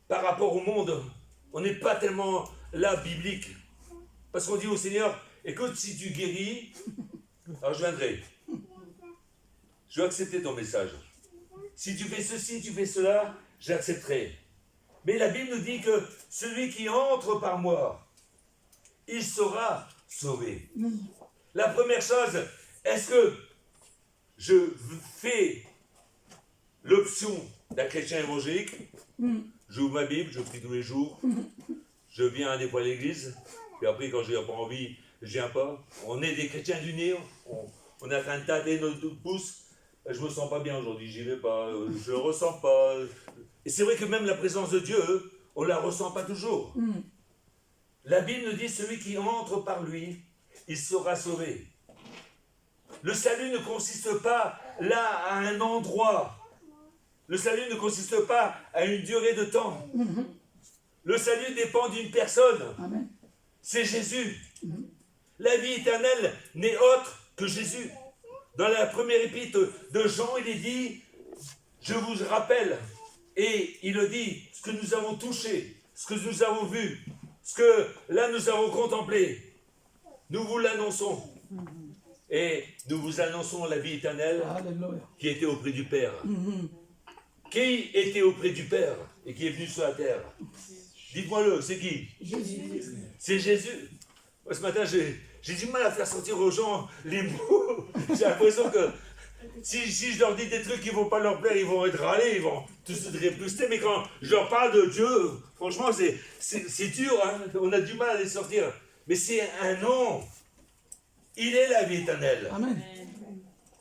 par rapport au monde, on n'est pas tellement là biblique. Parce qu'on dit au Seigneur, écoute, si tu guéris, alors je viendrai. Je vais accepter ton message. Si tu fais ceci, tu fais cela, j'accepterai. Mais la Bible nous dit que celui qui entre par moi, il sera sauvé. La première chose, est-ce que je fais l'option d'un chrétien évangélique? J'ouvre ma Bible, je prie tous les jours, je viens des fois à l'église, puis après quand je n'ai pas envie, je viens pas. On est des chrétiens d'unir, on a qu'un tas de pouces. Je me sens pas bien aujourd'hui, j'y vais pas, je le ressens pas. Et c'est vrai que même la présence de Dieu, on la ressent pas toujours. La Bible nous dit, celui qui entre par lui, il sera sauvé. Le salut ne consiste pas là à un endroit. Le salut ne consiste pas à une durée de temps. Le salut dépend d'une personne. C'est Jésus. La vie éternelle n'est autre que Jésus. Dans la première épître de Jean, il est dit, je vous rappelle, et il le dit, ce que nous avons touché, ce que nous avons vu, ce que là nous avons contemplé, nous vous l'annonçons. Et nous vous annonçons la vie éternelle qui était auprès du Père. Qui était auprès du Père et qui est venu sur la terre? Dites-moi-le, c'est qui? Jésus. C'est Jésus. Moi, ce matin, j'ai du mal à faire sortir aux gens les mots. J'ai l'impression que si je leur dis des trucs qui ne vont pas leur plaire, ils vont être râlés, ils vont tous se répuster. Mais quand je leur parle de Dieu, franchement, c'est dur. Hein, on a du mal à les sortir. Mais c'est un nom. Il est la vie éternelle. Amen.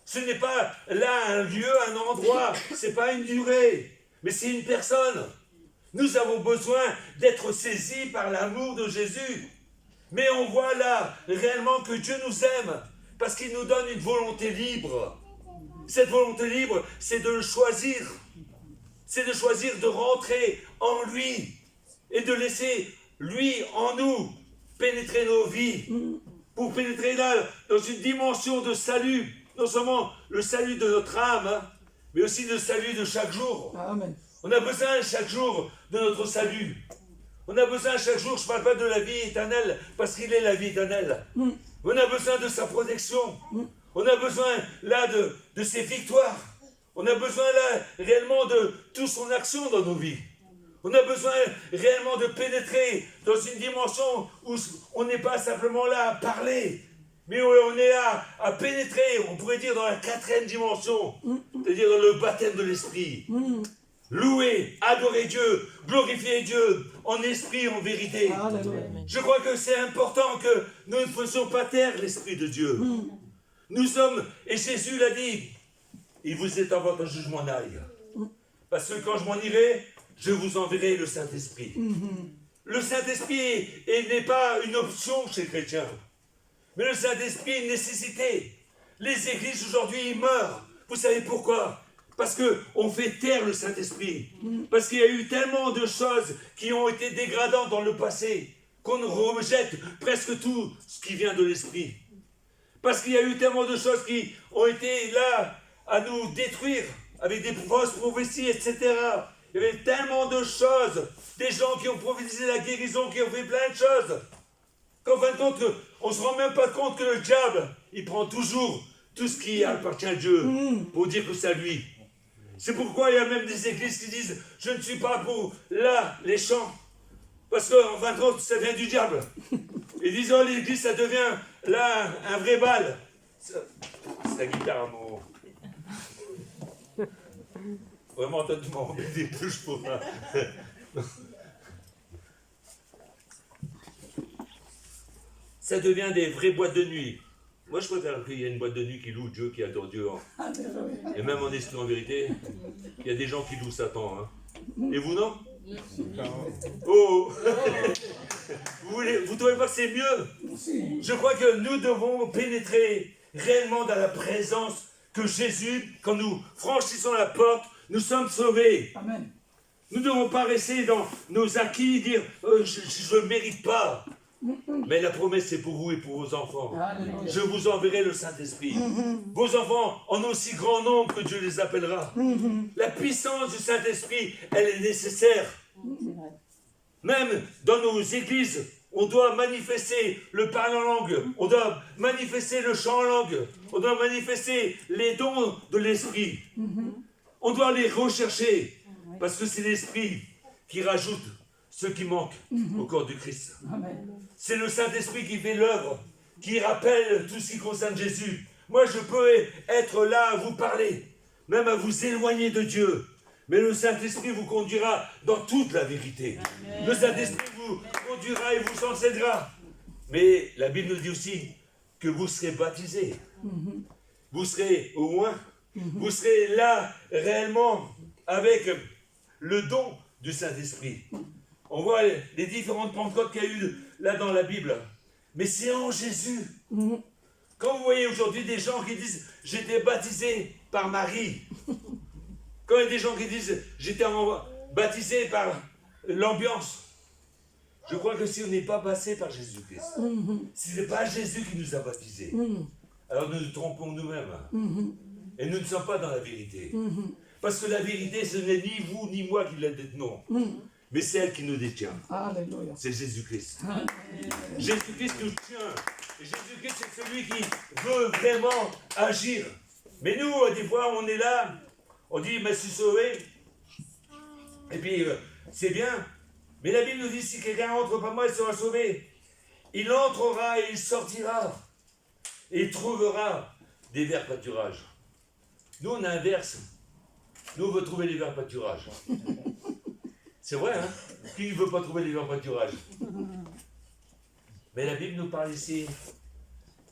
Ce n'est pas là un lieu, un endroit. Ce n'est pas une durée. Mais c'est une personne. Nous avons besoin d'être saisis par l'amour de Jésus. Mais on voit là réellement que Dieu nous aime parce qu'il nous donne une volonté libre. Cette volonté libre, c'est de le choisir. C'est de choisir de rentrer en lui et de laisser lui en nous pénétrer nos vies. Pour pénétrer là dans une dimension de salut. Non seulement le salut de notre âme, mais aussi le salut de chaque jour. Amen. On a besoin chaque jour de notre salut. On a besoin chaque jour, je ne parle pas de la vie éternelle, parce qu'il est la vie éternelle. On a besoin de sa protection. On a besoin là de ses victoires. On a besoin là réellement de toute son action dans nos vies. On a besoin réellement de pénétrer dans une dimension où on n'est pas simplement là à parler, mais où on est là à pénétrer, on pourrait dire dans la 4e dimension, c'est-à-dire dans le baptême de l'esprit. Louer, adorer Dieu, glorifier Dieu en esprit, en vérité. Je crois que c'est important que nous ne faisions pas taire l'esprit de Dieu. Nous sommes, et Jésus l'a dit, il vous est avant que je m'en aille. Parce que quand je m'en irai, je vous enverrai le Saint-Esprit. Le Saint-Esprit n'est pas une option chez les chrétiens, mais le Saint-Esprit est une nécessité. Les églises aujourd'hui meurent. Vous savez pourquoi? Parce qu'on fait taire le Saint-Esprit. Parce qu'il y a eu tellement de choses qui ont été dégradantes dans le passé qu'on rejette presque tout ce qui vient de l'Esprit. Parce qu'il y a eu tellement de choses qui ont été là à nous détruire avec des fausses prophéties, etc. Il y avait tellement de choses, des gens qui ont prophétisé la guérison, qui ont fait plein de choses, qu'en fin de compte, on ne se rend même pas compte que le diable, il prend toujours tout ce qui appartient à Dieu pour dire que c'est à lui. C'est pourquoi il y a même des églises qui disent « Je ne suis pas pour là, les chants ». Parce qu'en fin de compte, ça vient du diable. Ils disent « Oh, l'église, ça devient là un vrai bal ». C'est la guitare, mon... Vraiment, toi, tu m'as enlevé des touches pour ça. Ça devient des vraies boîtes de nuit. Moi, je préfère qu'il y ait une boîte de nuit qui loue Dieu, qui adore Dieu. Hein. Et même en esprit, en vérité, il y a des gens qui louent Satan. Hein. Et vous, non? Oh. Vous ne trouvez pas que c'est mieux? Je crois que nous devons pénétrer réellement dans la présence que Jésus, quand nous franchissons la porte, nous sommes sauvés. Amen. Nous ne devons pas rester dans nos acquis, dire je ne mérite pas. Mais la promesse c'est pour vous et pour vos enfants. Alléluia. Je vous enverrai le Saint-Esprit. Vos enfants en aussi grand nombre que Dieu les appellera. La puissance du Saint-Esprit, elle est nécessaire. Même dans nos églises, on doit manifester le parler en langue, on doit manifester le chant en langue, on doit manifester les dons de l'Esprit. On doit les rechercher, parce que c'est l'Esprit qui rajoute ce qui manque au corps du Christ. C'est le Saint-Esprit qui fait l'œuvre, qui rappelle tout ce qui concerne Jésus. Moi, je peux être là à vous parler, même à vous éloigner de Dieu. Mais le Saint-Esprit vous conduira dans toute la vérité. Amen. Le Saint-Esprit vous conduira et vous enseignera. Mais la Bible nous dit aussi que vous serez baptisés. Vous serez au moins, vous serez là réellement avec le don du Saint-Esprit. On voit les différentes Pentecôtes qu'il y a eu là dans la Bible. Mais c'est en Jésus. Quand vous voyez aujourd'hui des gens qui disent « J'étais baptisé par Marie », quand il y a des gens qui disent « J'étais baptisé par l'ambiance », je crois que si on n'est pas passé par Jésus-Christ, si ce n'est pas Jésus qui nous a baptisés, alors nous nous trompons nous-mêmes. Et nous ne sommes pas dans la vérité. Parce que la vérité, ce n'est ni vous ni moi qui la détenons, mais c'est elle qui nous détient. Alléluia. C'est Jésus-Christ. Jésus-Christ nous tient. Et Jésus-Christ, c'est celui qui veut vraiment agir. Mais nous, des fois, on est là, on dit, mais je suis sauvé. Et puis, c'est bien. Mais la Bible nous dit, si quelqu'un entre par moi, il sera sauvé. Il entrera et il sortira. Et il trouvera des verts pâturages. Nous, on inverse. Nous, on veut trouver les verts pâturages. C'est vrai, hein? Qui ne veut pas trouver les verts pâturages? Mais la Bible nous parle ici.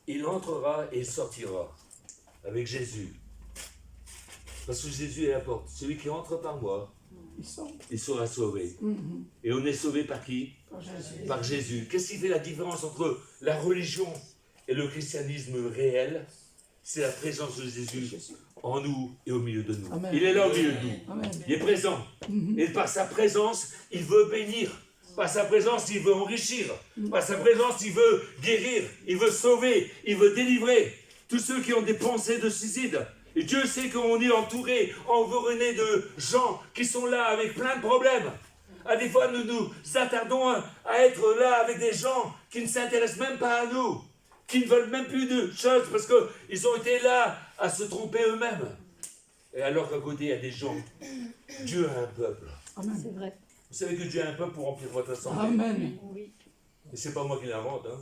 Il entrera et il sortira. Avec Jésus. Parce que Jésus est la porte. Celui qui entre par moi, il sera sauvé. Et on est sauvé par qui? Par Jésus. Qu'est-ce qui fait la différence entre la religion et le christianisme réel? C'est la présence de Jésus en nous et au milieu de nous. Amen. Il est là au milieu de nous. Amen. Il est présent. Et par sa présence, il veut bénir. Par sa présence, il veut enrichir. Par sa présence, il veut guérir. Il veut sauver. Il veut délivrer. Tous ceux qui ont des pensées de suicide. Et Dieu sait qu'on est entouré, environné de gens qui sont là avec plein de problèmes. À des fois, nous nous attardons à être là avec des gens qui ne s'intéressent même pas à nous, qui ne veulent même plus de choses parce qu'ils ont été là à se tromper eux-mêmes. Et alors qu'à côté, il y a des gens. Dieu a un peuple. Amen. C'est vrai. Vous savez que Dieu a un peuple pour remplir votre assemblée. Amen. Oui. Et c'est pas moi qui l'invente, hein.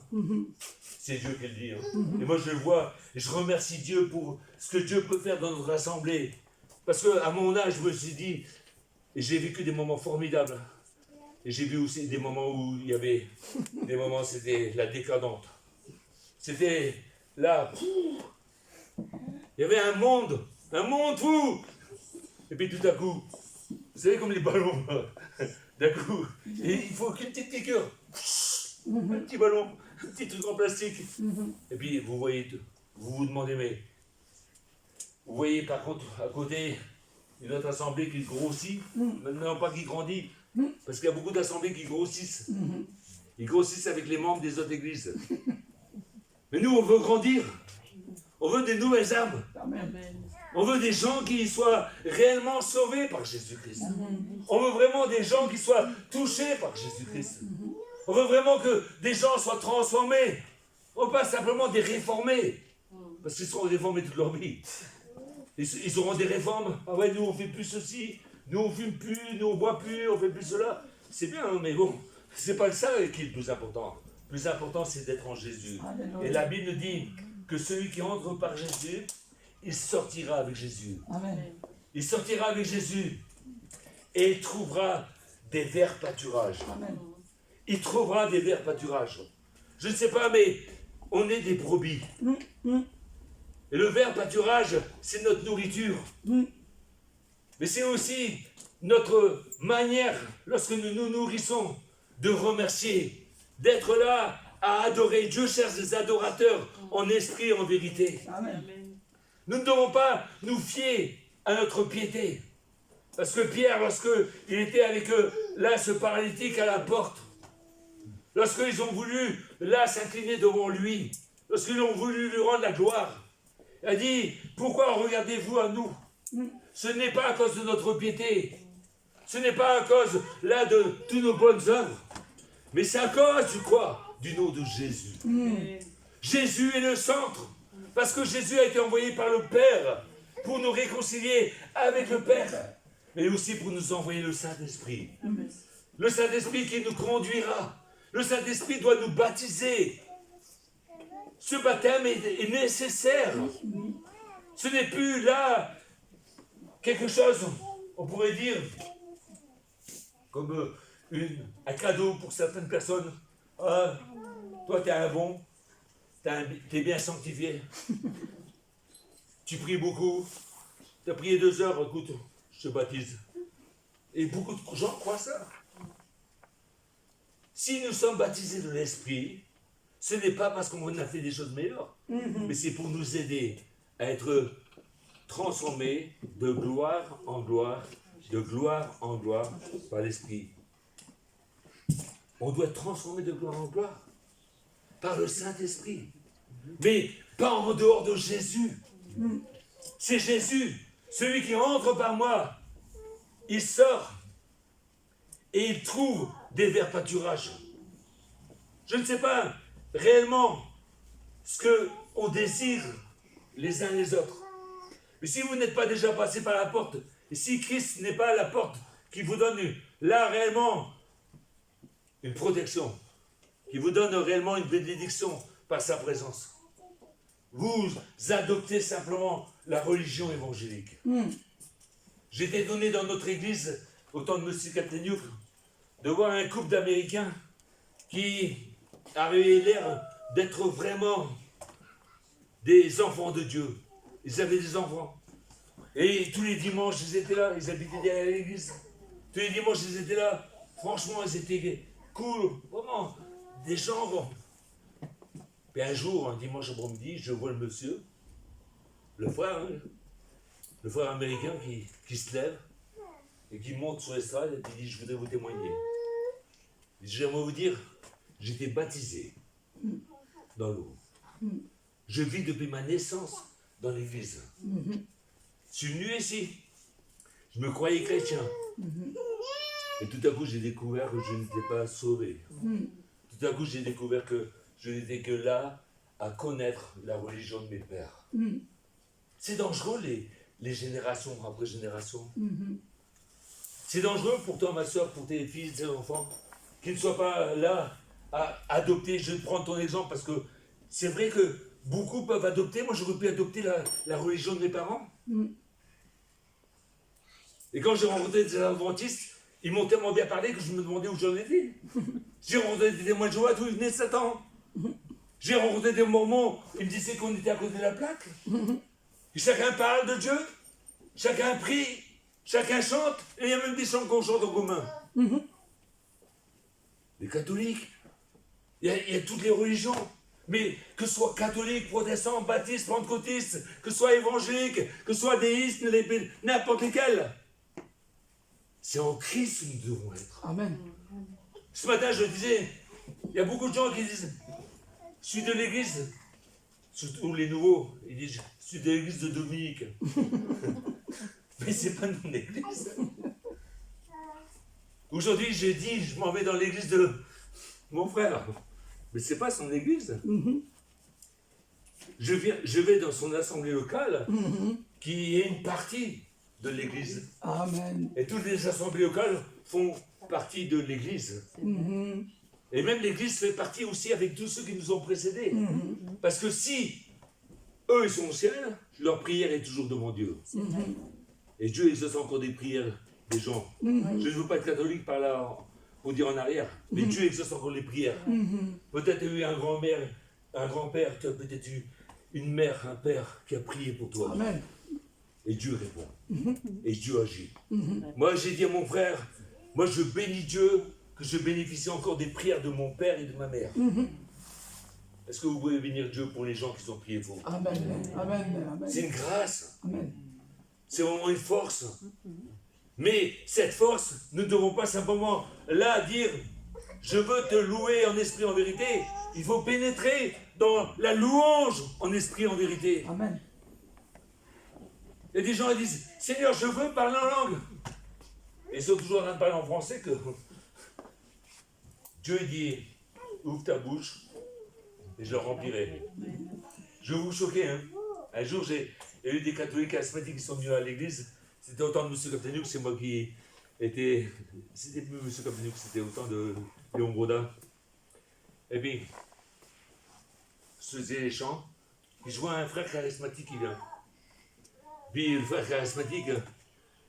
C'est Dieu qui le dit. Hein. Et moi je le vois, et je remercie Dieu pour ce que Dieu peut faire dans notre assemblée. Parce qu'à mon âge, je me suis dit, et j'ai vécu des moments formidables. Et j'ai vu aussi des moments où il y avait, des moments c'était la décadente. C'était là, il y avait un monde fou. Et puis tout à coup, vous savez comme les ballons, d'un coup, et il faut qu'une petite piqûre. Un petit ballon, un petit truc en plastique. Et puis vous voyez, vous vous demandez, mais vous voyez par contre à côté, une autre assemblée qui grossit, maintenant pas qui grandit, parce qu'il y a beaucoup d'assemblées qui grossissent. Ils grossissent avec les membres des autres églises. Mais nous, on veut grandir. On veut des nouvelles âmes. On veut des gens qui soient réellement sauvés par Jésus-Christ. On veut vraiment des gens qui soient touchés par Jésus-Christ. On veut vraiment que des gens soient transformés. On ne veut pas simplement des réformés. Parce qu'ils seront réformés toute leur vie. Ils auront des réformes. Ah ouais, nous on fait plus ceci, nous on fume plus, nous on boit plus, on fait plus cela. C'est bien, hein, mais bon, c'est pas ça qui est le plus important. Le plus important, c'est d'être en Jésus. Et la Bible dit que celui qui entre par Jésus, il sortira avec Jésus. Amen. Il sortira avec Jésus et il trouvera des verts pâturages. Amen. Il trouvera des verts pâturages. Je ne sais pas, mais on est des brebis. Et le vert pâturage, c'est notre nourriture. Mais c'est aussi notre manière, lorsque nous nous nourrissons, de remercier, d'être là à adorer. Dieu cherche des adorateurs en esprit et en vérité. Amen. Nous ne devons pas nous fier à notre piété. Parce que Pierre, lorsqu'il était avec eux, là, ce paralytique à la porte, lorsqu'ils ont voulu, là, s'incliner devant lui, lorsqu'ils ont voulu lui rendre la gloire, il a dit, pourquoi regardez-vous à nous? Ce n'est pas à cause de notre piété, ce n'est pas à cause, là, de toutes nos bonnes œuvres, mais c'est à cause du quoi? Du nom de Jésus. Jésus est le centre, parce que Jésus a été envoyé par le Père pour nous réconcilier avec le Père, mais aussi pour nous envoyer le Saint-Esprit. Le Saint-Esprit qui nous conduira. Le Saint-Esprit doit nous baptiser. Ce baptême est nécessaire. Ce n'est plus là quelque chose, on pourrait dire, comme un cadeau pour certaines personnes. Ah, toi, tu es un bon, tu es bien sanctifié. Tu pries beaucoup. Tu as prié 2 heures, écoute, je te baptise. Et beaucoup de gens croient ça. Si nous sommes baptisés de l'Esprit, ce n'est pas parce qu'on a fait des choses meilleures, mais c'est pour nous aider à être transformés de gloire en gloire par l'Esprit. On doit être transformé de gloire en gloire par le Saint-Esprit, mais pas en dehors de Jésus. C'est Jésus, celui qui entre par moi, il sort et il trouve des verts pâturages. Je ne sais pas réellement ce qu'on désire les uns les autres. Mais si vous n'êtes pas déjà passé par la porte, et si Christ n'est pas à la porte qui vous donne là réellement une protection, qui vous donne réellement une bénédiction par sa présence, vous adoptez simplement la religion évangélique. J'étais donné dans notre église, au temps de M. Kapteniuk, de voir un couple d'Américains qui avait l'air d'être vraiment des enfants de Dieu. Ils avaient des enfants. Et tous les dimanches, ils étaient là, ils habitaient derrière l'église. Tous les dimanches, ils étaient là. Franchement, ils étaient cool, vraiment, des gens. Puis un jour, un dimanche après-midi, je vois le monsieur, le frère américain qui se lève et qui monte sur l'estrade et qui dit, je voudrais vous témoigner. J'aimerais vous dire, j'étais baptisé dans l'eau. Je vis depuis ma naissance dans l'église. Je suis venu ici. Je me croyais chrétien. Et tout à coup, j'ai découvert que je n'étais pas sauvé. Tout à coup, j'ai découvert que je n'étais que là à connaître la religion de mes pères. C'est dangereux, les générations après génération. C'est dangereux pour toi, ma soeur, pour tes fils, tes enfants, qu'ils ne soient pas là à adopter. Je vais prendre ton exemple parce que c'est vrai que beaucoup peuvent adopter. Moi, j'aurais pu adopter la religion de mes parents. Et quand j'ai rencontré des adventistes, ils m'ont tellement bien parlé que je me demandais où j'en étais. J'ai rencontré des témoins de Jéhovah, d'où ils venaient de Satan. J'ai rencontré des mormons, ils me disaient qu'on était à côté de la plaque. Et chacun parle de Dieu, chacun prie, chacun chante, et il y a même des chants qu'on chante en commun. Les catholiques, il y a toutes les religions. Mais que ce soit catholique, protestant, baptiste, pentecôtiste, que ce soit évangélique, que ce soit déiste, n'importe lesquels. C'est en Christ que nous devons être. Amen. Ce matin, je disais, il y a beaucoup de gens qui disent, je suis de l'église, surtout les nouveaux, ils disent, je suis de l'église de Dominique. Mais c'est pas mon église. Aujourd'hui, j'ai dit, je m'en vais dans l'église de mon frère. Mais c'est pas son église. Je vais dans son assemblée locale, qui est une partie de l'église. Amen. Et toutes les assemblées locales font partie de l'église. Et même l'église fait partie aussi avec tous ceux qui nous ont précédés. Parce que si eux ils sont au ciel, leur prière est toujours devant Dieu. Et Dieu exauce encore des prières des gens. Je ne veux pas être catholique par là pour dire en arrière, mais Dieu exauce encore les prières. Peut-être eu un grand-père, tu as peut-être eu une mère, un père qui a prié pour toi. Amen. Et Dieu répond. Et Dieu agit. Moi, j'ai dit à mon frère, moi je bénis Dieu que je bénéficie encore des prières de mon père et de ma mère. Est-ce que vous pouvez bénir Dieu pour les gens qui ont prié pour vous? Amen. Amen. Amen. C'est une grâce. Amen. C'est vraiment une force. Mais cette force, nous ne devons pas simplement là dire je veux te louer en esprit en vérité. Il faut pénétrer dans la louange en esprit en vérité. Amen. Il y a des gens qui disent Seigneur, je veux parler en langue. Et ils sont toujours en train de parler en français que Dieu dit ouvre ta bouche et je le remplirai. Je vais vous choquer. Hein. Un jour, il y a eu des catholiques charismatiques qui sont venus à l'église. C'était au temps de M. Captanouk, c'est moi qui étais. C'était plus M. Captanouk, c'était au temps de Léon Brodin. Et puis, je faisais les chants. Puis je vois un frère charismatique qui vient. Puis le frère charismatique,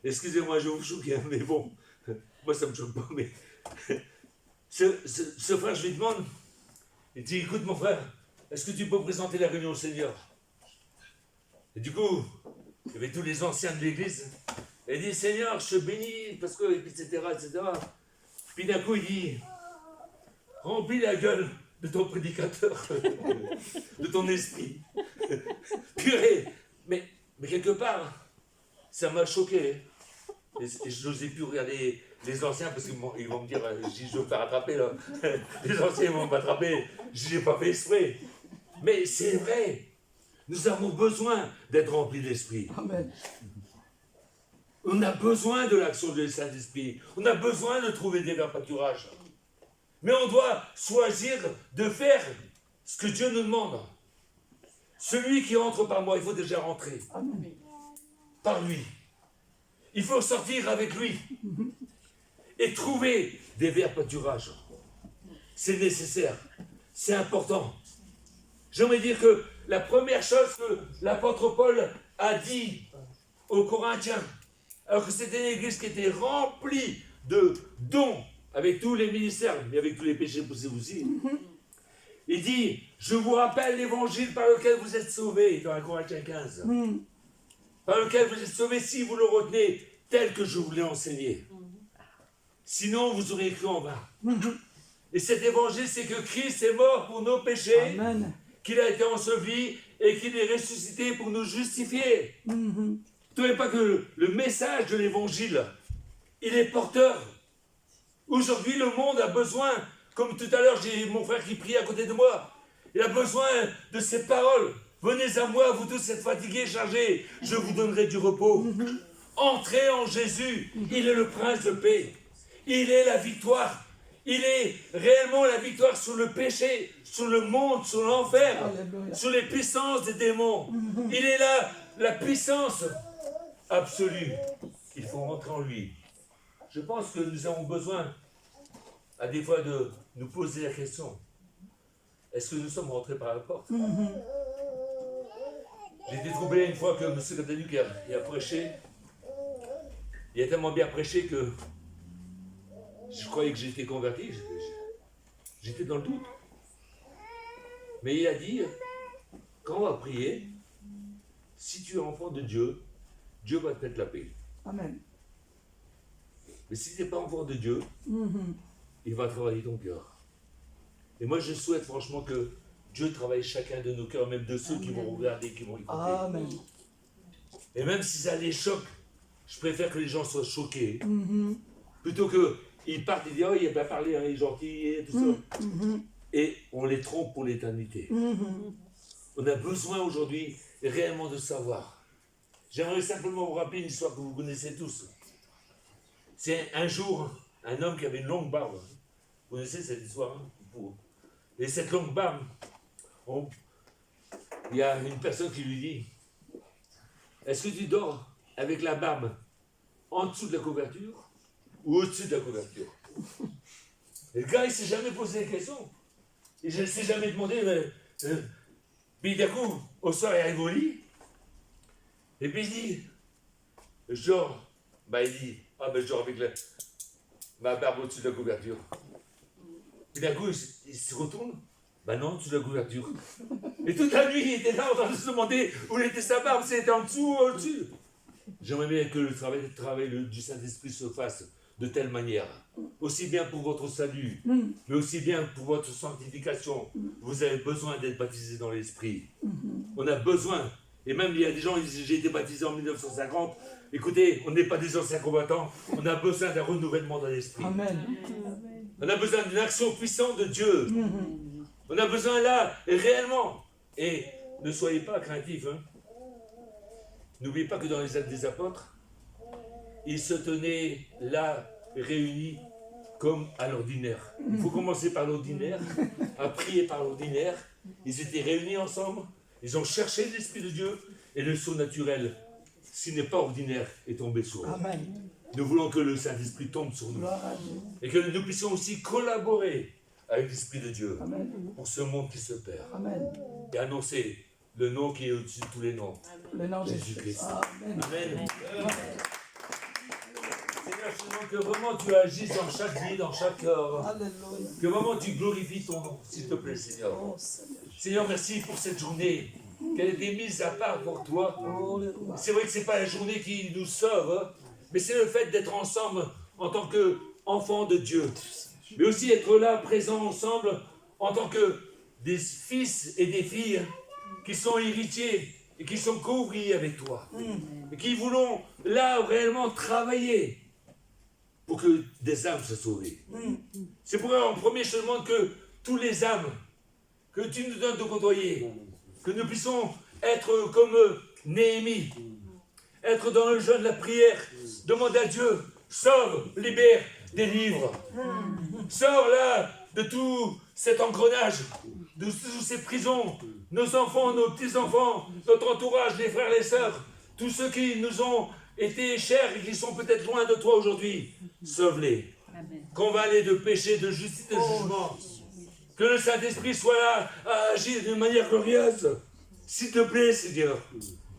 excusez-moi, je vais vous choquer, hein, mais bon, moi ça me choque pas, mais. Ce frère, je lui demande, il dit écoute mon frère, est-ce que tu peux présenter la réunion au Seigneur? Et du coup, il y avait tous les anciens de l'église. Et il dit Seigneur, je te bénis, parce que, etc. Puis d'un coup, il dit remplis la gueule de ton prédicateur, de ton esprit. Purée, mais quelque part, ça m'a choqué. Et je n'osais plus regarder les anciens parce qu'ils vont me dire je vais me faire attraper là. Les anciens vont m'attraper, je n'ai pas fait exprès. Mais c'est vrai, nous avons besoin d'être remplis d'esprit. Amen. On a besoin de l'action du Saint-Esprit. On a besoin de trouver des verbes pâturages. Mais on doit choisir de faire ce que Dieu nous demande. Celui qui entre par moi, il faut déjà rentrer. Amen. Par lui. Il faut sortir avec lui. Et trouver des verbes pâturages. C'est nécessaire. C'est important. J'aimerais dire que la première chose que l'apôtre Paul a dit aux Corinthiens, alors que c'était une église qui était remplie de dons, avec tous les ministères, mais avec tous les péchés possibles aussi. Il dit, je vous rappelle l'évangile par lequel vous êtes sauvés, dans 1 Corinthiens 15. Par lequel vous êtes sauvés si vous le retenez tel que je vous l'ai enseigné. Sinon, vous aurez cru en vain. Et cet évangile, c'est que Christ est mort pour nos péchés, qu'il a été enseveli et qu'il est ressuscité pour nous justifier. Vous ne trouvez pas que le message de l'évangile, il est porteur? Aujourd'hui, le monde a besoin, comme tout à l'heure, j'ai mon frère qui prie à côté de moi, il a besoin de ces paroles. Venez à moi, vous tous êtes fatigués, chargés, je vous donnerai du repos. Entrez en Jésus, il est le prince de paix. Il est la victoire. Il est réellement la victoire sur le péché, sur le monde, sur l'enfer, sur les puissances des démons. Il est là, la puissance absolue. Il faut rentrer en lui. Je pense que nous avons besoin, à des fois, de nous poser la question. Est-ce que nous sommes rentrés par la porte? J'ai été troublé une fois que M. Captanouk a prêché. Il a tellement bien prêché que je croyais que j'étais converti. J'étais dans le doute. Mais il a dit, quand on va prier, si tu es enfant de Dieu, Dieu va te mettre la paix. Amen. Mais si tu n'es pas enfant de Dieu, il va travailler ton cœur. Et moi, je souhaite franchement que Dieu travaille chacun de nos cœurs, même de ceux qui vont regarder, qui vont écouter. Amen. Et même si ça les choque, je préfère que les gens soient choqués. Mhm. Plutôt qu'ils partent et disent, oh, il a pas parlé, hein, il est gentil, et tout ça. Mhm. Et on les trompe pour l'éternité. Mhm. On a besoin aujourd'hui réellement de savoir. J'aimerais simplement vous rappeler une histoire que vous connaissez tous. C'est un jour, un homme qui avait une longue barbe. Vous connaissez cette histoire, hein? Et cette longue barbe, il y a une personne qui lui dit, est-ce que tu dors avec la barbe en dessous de la couverture ou au-dessus de la couverture? Et le gars, il ne s'est jamais posé la question. Il ne s'est jamais demandé, mais... puis d'un coup, au soir, il arrive au lit. Et puis il dit, je dors. Bah il dit, ah ben je dors avec ma barbe au-dessus de la couverture. Et d'un coup, il se retourne. Bah non, au-dessus de la couverture. Et toute la nuit, il était là en train de se demander où était sa barbe, si elle était en dessous ou au-dessus. J'aimerais bien que le travail du Saint-Esprit se fasse de telle manière, aussi bien pour votre salut, mais aussi bien pour votre sanctification. Vous avez besoin d'être baptisé dans l'Esprit. On a besoin, et même il y a des gens qui disent, j'ai été baptisé en 1950, écoutez, on n'est pas des anciens combattants, on a besoin d'un renouvellement dans l'Esprit. Amen. On a besoin d'une action puissante de Dieu. On a besoin là, et réellement. Et ne soyez pas craintifs. Hein. N'oubliez pas que dans les Actes des Apôtres, ils se tenaient là, réunis, comme à l'ordinaire. Il faut commencer par l'ordinaire, à prier par l'ordinaire. Ils étaient réunis ensemble, ils ont cherché l'Esprit de Dieu, et le surnaturel, s'il n'est pas ordinaire, est tombé sur eux. Amen. Nous voulons que le Saint-Esprit tombe sur nous. Et que nous puissions aussi collaborer avec l'Esprit de Dieu pour ce monde qui se perd. Amen. Et annoncer le nom qui est au-dessus de tous les noms. Le nom de Jésus-Christ. Amen. Amen. Seigneur, je demande que vraiment tu agisses dans chaque vie, dans chaque cœur. Alléluia. Que vraiment tu glorifies ton nom, s'il te plaît, Seigneur. Oh, Seigneur. Seigneur, merci pour cette journée qu'elle a été mise à part pour toi. C'est vrai que ce n'est pas la journée qui nous sauve, hein, mais c'est le fait d'être ensemble en tant qu'enfants de Dieu. Mais aussi être là, présents ensemble, en tant que des fils et des filles qui sont héritiers et qui sont co-ouvriers avec toi. Et qui voulons là réellement travailler pour que des âmes soient sauvées. C'est pourquoi en premier je te demande que tous les âmes que tu nous donnes de côtoyer, que nous puissions être comme Néhémie, être dans le jeûne de la prière, demander à Dieu, sauve, libère, délivre. Sors là de tout cet engrenage, de toutes ces prisons, nos enfants, nos petits-enfants, notre entourage, les frères, les sœurs, tous ceux qui nous ont été chers et qui sont peut-être loin de toi aujourd'hui, sauve-les. Convainc-les de péché, de justice, de jugement. Que le Saint-Esprit soit là à agir d'une manière glorieuse. S'il te plaît, Seigneur.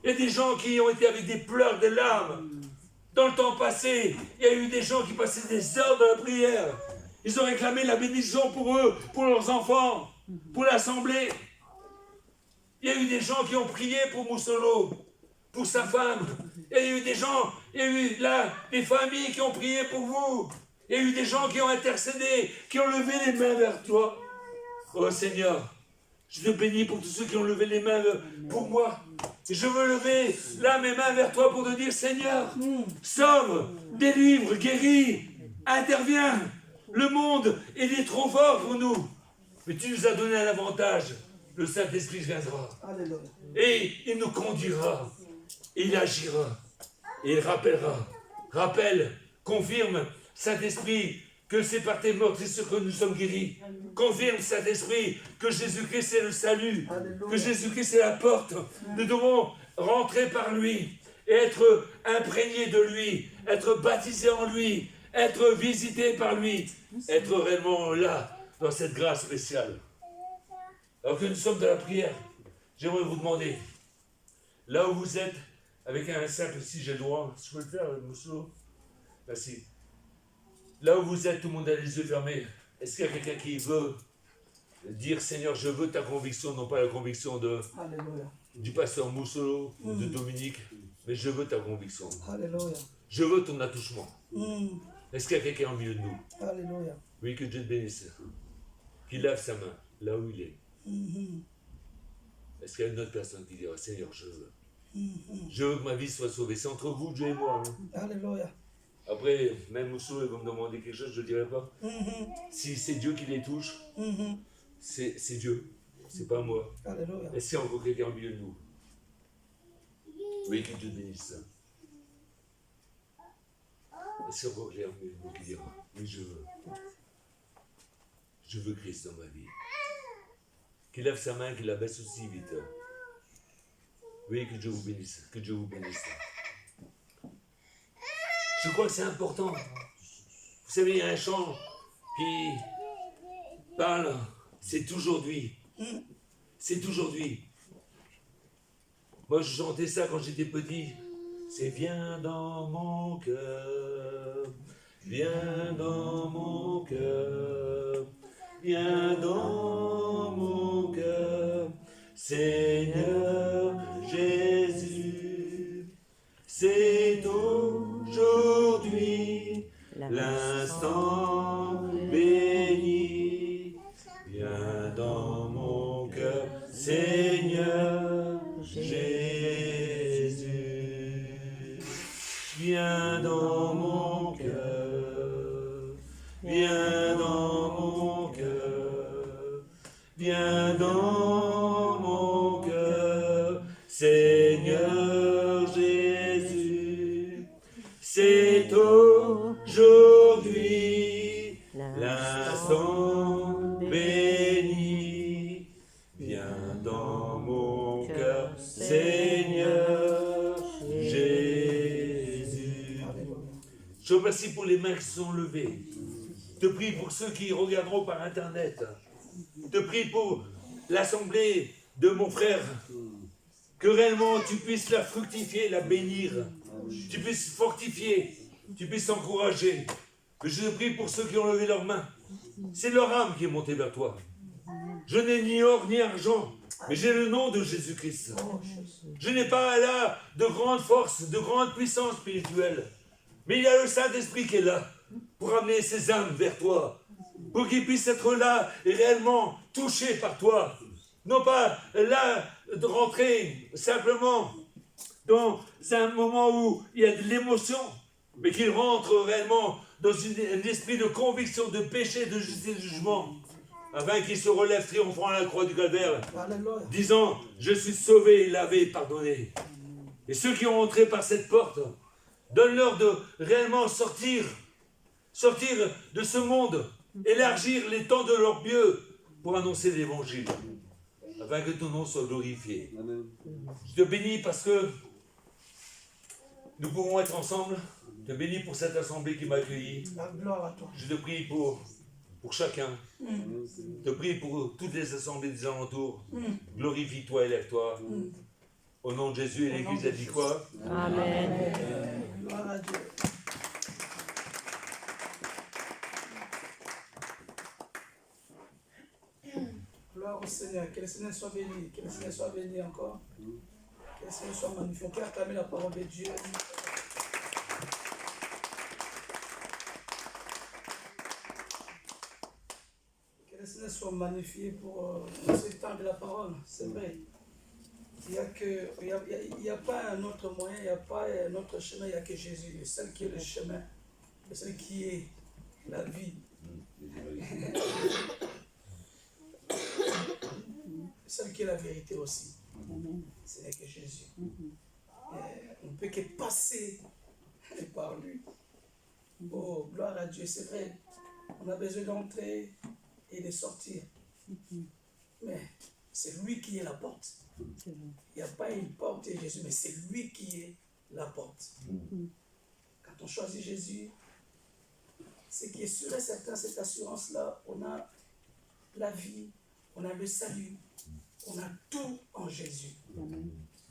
Il y a des gens qui ont été avec des pleurs, des larmes. Dans le temps passé, il y a eu des gens qui passaient des heures dans la prière. Ils ont réclamé la bénédiction pour eux, pour leurs enfants, pour l'Assemblée. Il y a eu des gens qui ont prié pour Moussolo, pour sa femme. Il y a eu des gens, il y a eu là des familles qui ont prié pour vous. Il y a eu des gens qui ont intercédé, qui ont levé les mains vers toi. Oh Seigneur, je te bénis pour tous ceux qui ont levé les mains pour moi. Et je veux lever là mes mains vers toi pour te dire, Seigneur, sauve, délivre, guéris, interviens. Le monde, il est trop fort pour nous. Mais tu nous as donné un avantage. Le Saint-Esprit viendra. Alléluia. Et il nous conduira. Il agira. Et il rappellera. Rappelle, confirme, Saint-Esprit, que c'est par tes meurtrissures que nous sommes guéris. Confirme, Saint-Esprit, que Jésus-Christ est le salut. Que Jésus-Christ est la porte. Nous devons rentrer par lui. Et être imprégnés de lui. Être baptisés en lui. Être visités par lui. Être réellement là, dans cette grâce spéciale. Alors que nous sommes dans la prière, j'aimerais vous demander, là où vous êtes, avec un simple si j'ai le droit, je peux le faire, Moussolo? Merci. Là où vous êtes, tout le monde a les yeux fermés. Est-ce qu'il y a quelqu'un qui veut dire, Seigneur, je veux ta conviction, non pas la conviction du pasteur Moussolo ou de Dominique, mais je veux ta conviction. Alléluia. Je veux ton attouchement. Est-ce qu'il y a quelqu'un au milieu de nous? Alléluia. Oui, que Dieu te bénisse. Qu'il lève sa main, là où il est. Est-ce qu'il y a une autre personne qui dira, Seigneur, je veux. Je veux que ma vie soit sauvée. C'est entre vous, Dieu et moi. Hein. Alléluia. Après, même Moussou, vous me demandez quelque chose, je ne dirai pas. Si c'est Dieu qui les touche, c'est Dieu. C'est pas moi. Alléluia. Est-ce qu'il y a encore quelqu'un au milieu de nous? Oui, que Dieu bénisse. Est-ce qu'il y a encore quelqu'un au milieu de nous qui dira, oui, je veux. Je veux Christ dans ma vie. Qu'il lève sa main, qu'il la baisse aussi vite. Oui, que Dieu vous bénisse. Que Dieu vous bénisse. Je crois que c'est important. Vous savez, il y a un chant qui parle, c'est aujourd'hui. C'est aujourd'hui. Moi, je chantais ça quand j'étais petit. C'est viens dans mon cœur, viens dans mon cœur, viens dans mon cœur, Seigneur Jésus. C'est aujourd'hui l'instant béni. Viens dans mon cœur, Seigneur Jésus. Viens dans mon cœur, viens dans mon cœur, viens dans mon cœur, Seigneur Jésus. C'est aujourd'hui l'instant béni. Viens dans mon cœur, Seigneur Jésus. Je te remercie pour les mains qui sont levées. Je te prie pour ceux qui regarderont par Internet. Je te prie pour l'assemblée de mon frère. Que réellement tu puisses la fructifier, la bénir. Tu puisses fortifier, tu puisses encourager. Que je te prie pour ceux qui ont levé leurs mains. C'est leur âme qui est montée vers toi. Je n'ai ni or ni argent, mais j'ai le nom de Jésus-Christ. Je n'ai pas là de grande force, de grande puissance spirituelle. Mais il y a le Saint-Esprit qui est là pour amener ces âmes vers toi. Pour qu'ils puissent être là et réellement touchés par toi. Non pas là de rentrer simplement dans un moment où il y a de l'émotion, mais qu'ils rentrent réellement dans un esprit de conviction, de péché, de justice et de jugement, afin qu'ils se relèvent triomphant à la croix du calvaire, disant « Je suis sauvé, lavé, pardonné ». Et ceux qui ont entré par cette porte, donne-leur de réellement sortir de ce monde, élargir les temps de leur mieux pour annoncer l'évangile, afin que ton nom soit glorifié. Je te bénis parce que nous pourrons être ensemble. Je te bénis pour cette assemblée qui m'a accueilli. Je te prie pour chacun. Je te prie pour toutes les assemblées des alentours. Glorifie-toi et lève-toi. Au nom de Jésus, et l'Église a dit quoi? Amen. Gloire à Dieu. Gloire au Seigneur. Que le Seigneur soit béni. Que le Seigneur soit béni encore. Que le Seigneur soit magnifique. On peut acclamer la parole de Dieu. Que le Seigneur soit magnifié pour ce temps de la parole. C'est vrai. Il n'y a pas un autre moyen, il n'y a pas un autre chemin, il n'y a que Jésus. Le seul qui est le chemin, le seul qui est la vie. Le seul qui est la vérité aussi. Ce n'est que Jésus. On ne peut que passer par lui. Oh, gloire à Dieu, c'est vrai. On a besoin d'entrer et de sortir. Mais c'est lui qui est la porte. Il n'y a pas une porte et Jésus, mais c'est lui qui est la porte. Quand on choisit Jésus, ce qui est sûr et certain, cette assurance-là, on a la vie, on a le salut, on a tout en Jésus.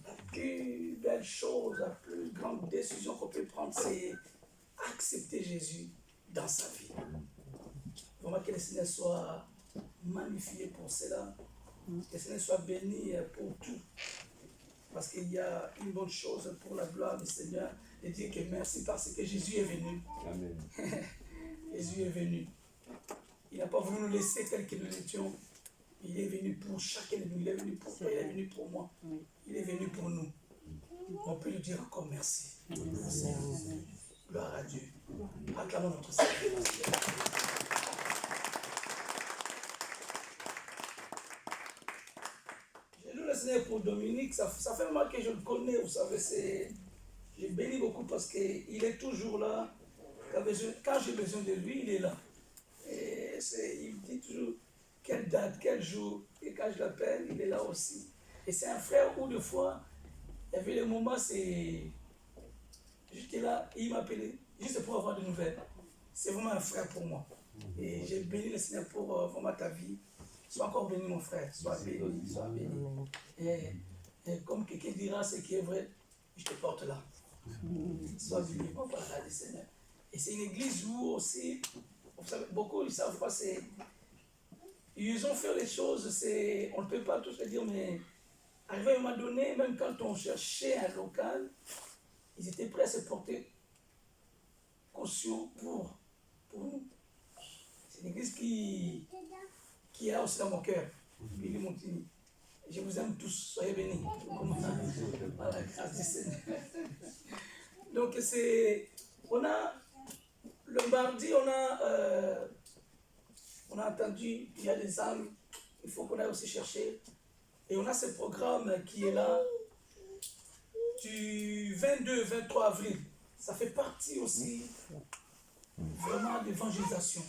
La plus belle chose, la plus grande décision qu'on peut prendre, c'est accepter Jésus dans sa vie. Vraiment que le Seigneur soit magnifié pour cela. Que le Seigneur soit béni pour tout. Parce qu'il y a une bonne chose pour la gloire du Seigneur. Et dire que merci parce que Jésus est venu. Amen. Jésus est venu. Il n'a pas voulu nous laisser tel que nous étions. Il il est venu pour chacun de nous. Il est venu pour toi, il est venu pour moi. Il est venu pour nous. On peut lui dire encore merci. Merci. Gloire à Dieu. Acclamons notre Seigneur. J'ai lu le Seigneur pour Dominique. Ça fait un moment que je le connais. Vous savez, j'ai béni beaucoup parce qu'il est toujours là. Quand j'ai besoin de lui, il est là. Et il me dit toujours quelle date, quel jour. Et quand je l'appelle, il est là aussi. Et c'est un frère où des fois, il y avait des moments, j'étais là, et il m'appelait juste pour avoir des nouvelles. C'est vraiment un frère pour moi. Et j'ai béni le Seigneur pour vraiment ta vie. Sois encore béni, mon frère. Sois béni, sois béni. Et comme quelqu'un dira ce qui est vrai, je te porte là. Sois béni, mon Père, du Seigneur. Et c'est une église où aussi, vous savez, beaucoup ils savent pas, ils ont fait les choses, on ne peut pas tous le dire, mais arrivé à un moment donné, même quand on cherchait un local, ils étaient prêts à se porter caution pour nous. C'est une église qui est là aussi dans mon cœur, Billy Montini. Je vous aime tous, soyez bénis. Par la grâce du Seigneur. Donc le mardi, on a entendu, il y a des âmes, il faut qu'on aille aussi chercher. Et on a ce programme qui est là du 22-23 avril. Ça fait partie aussi vraiment d'évangélisation.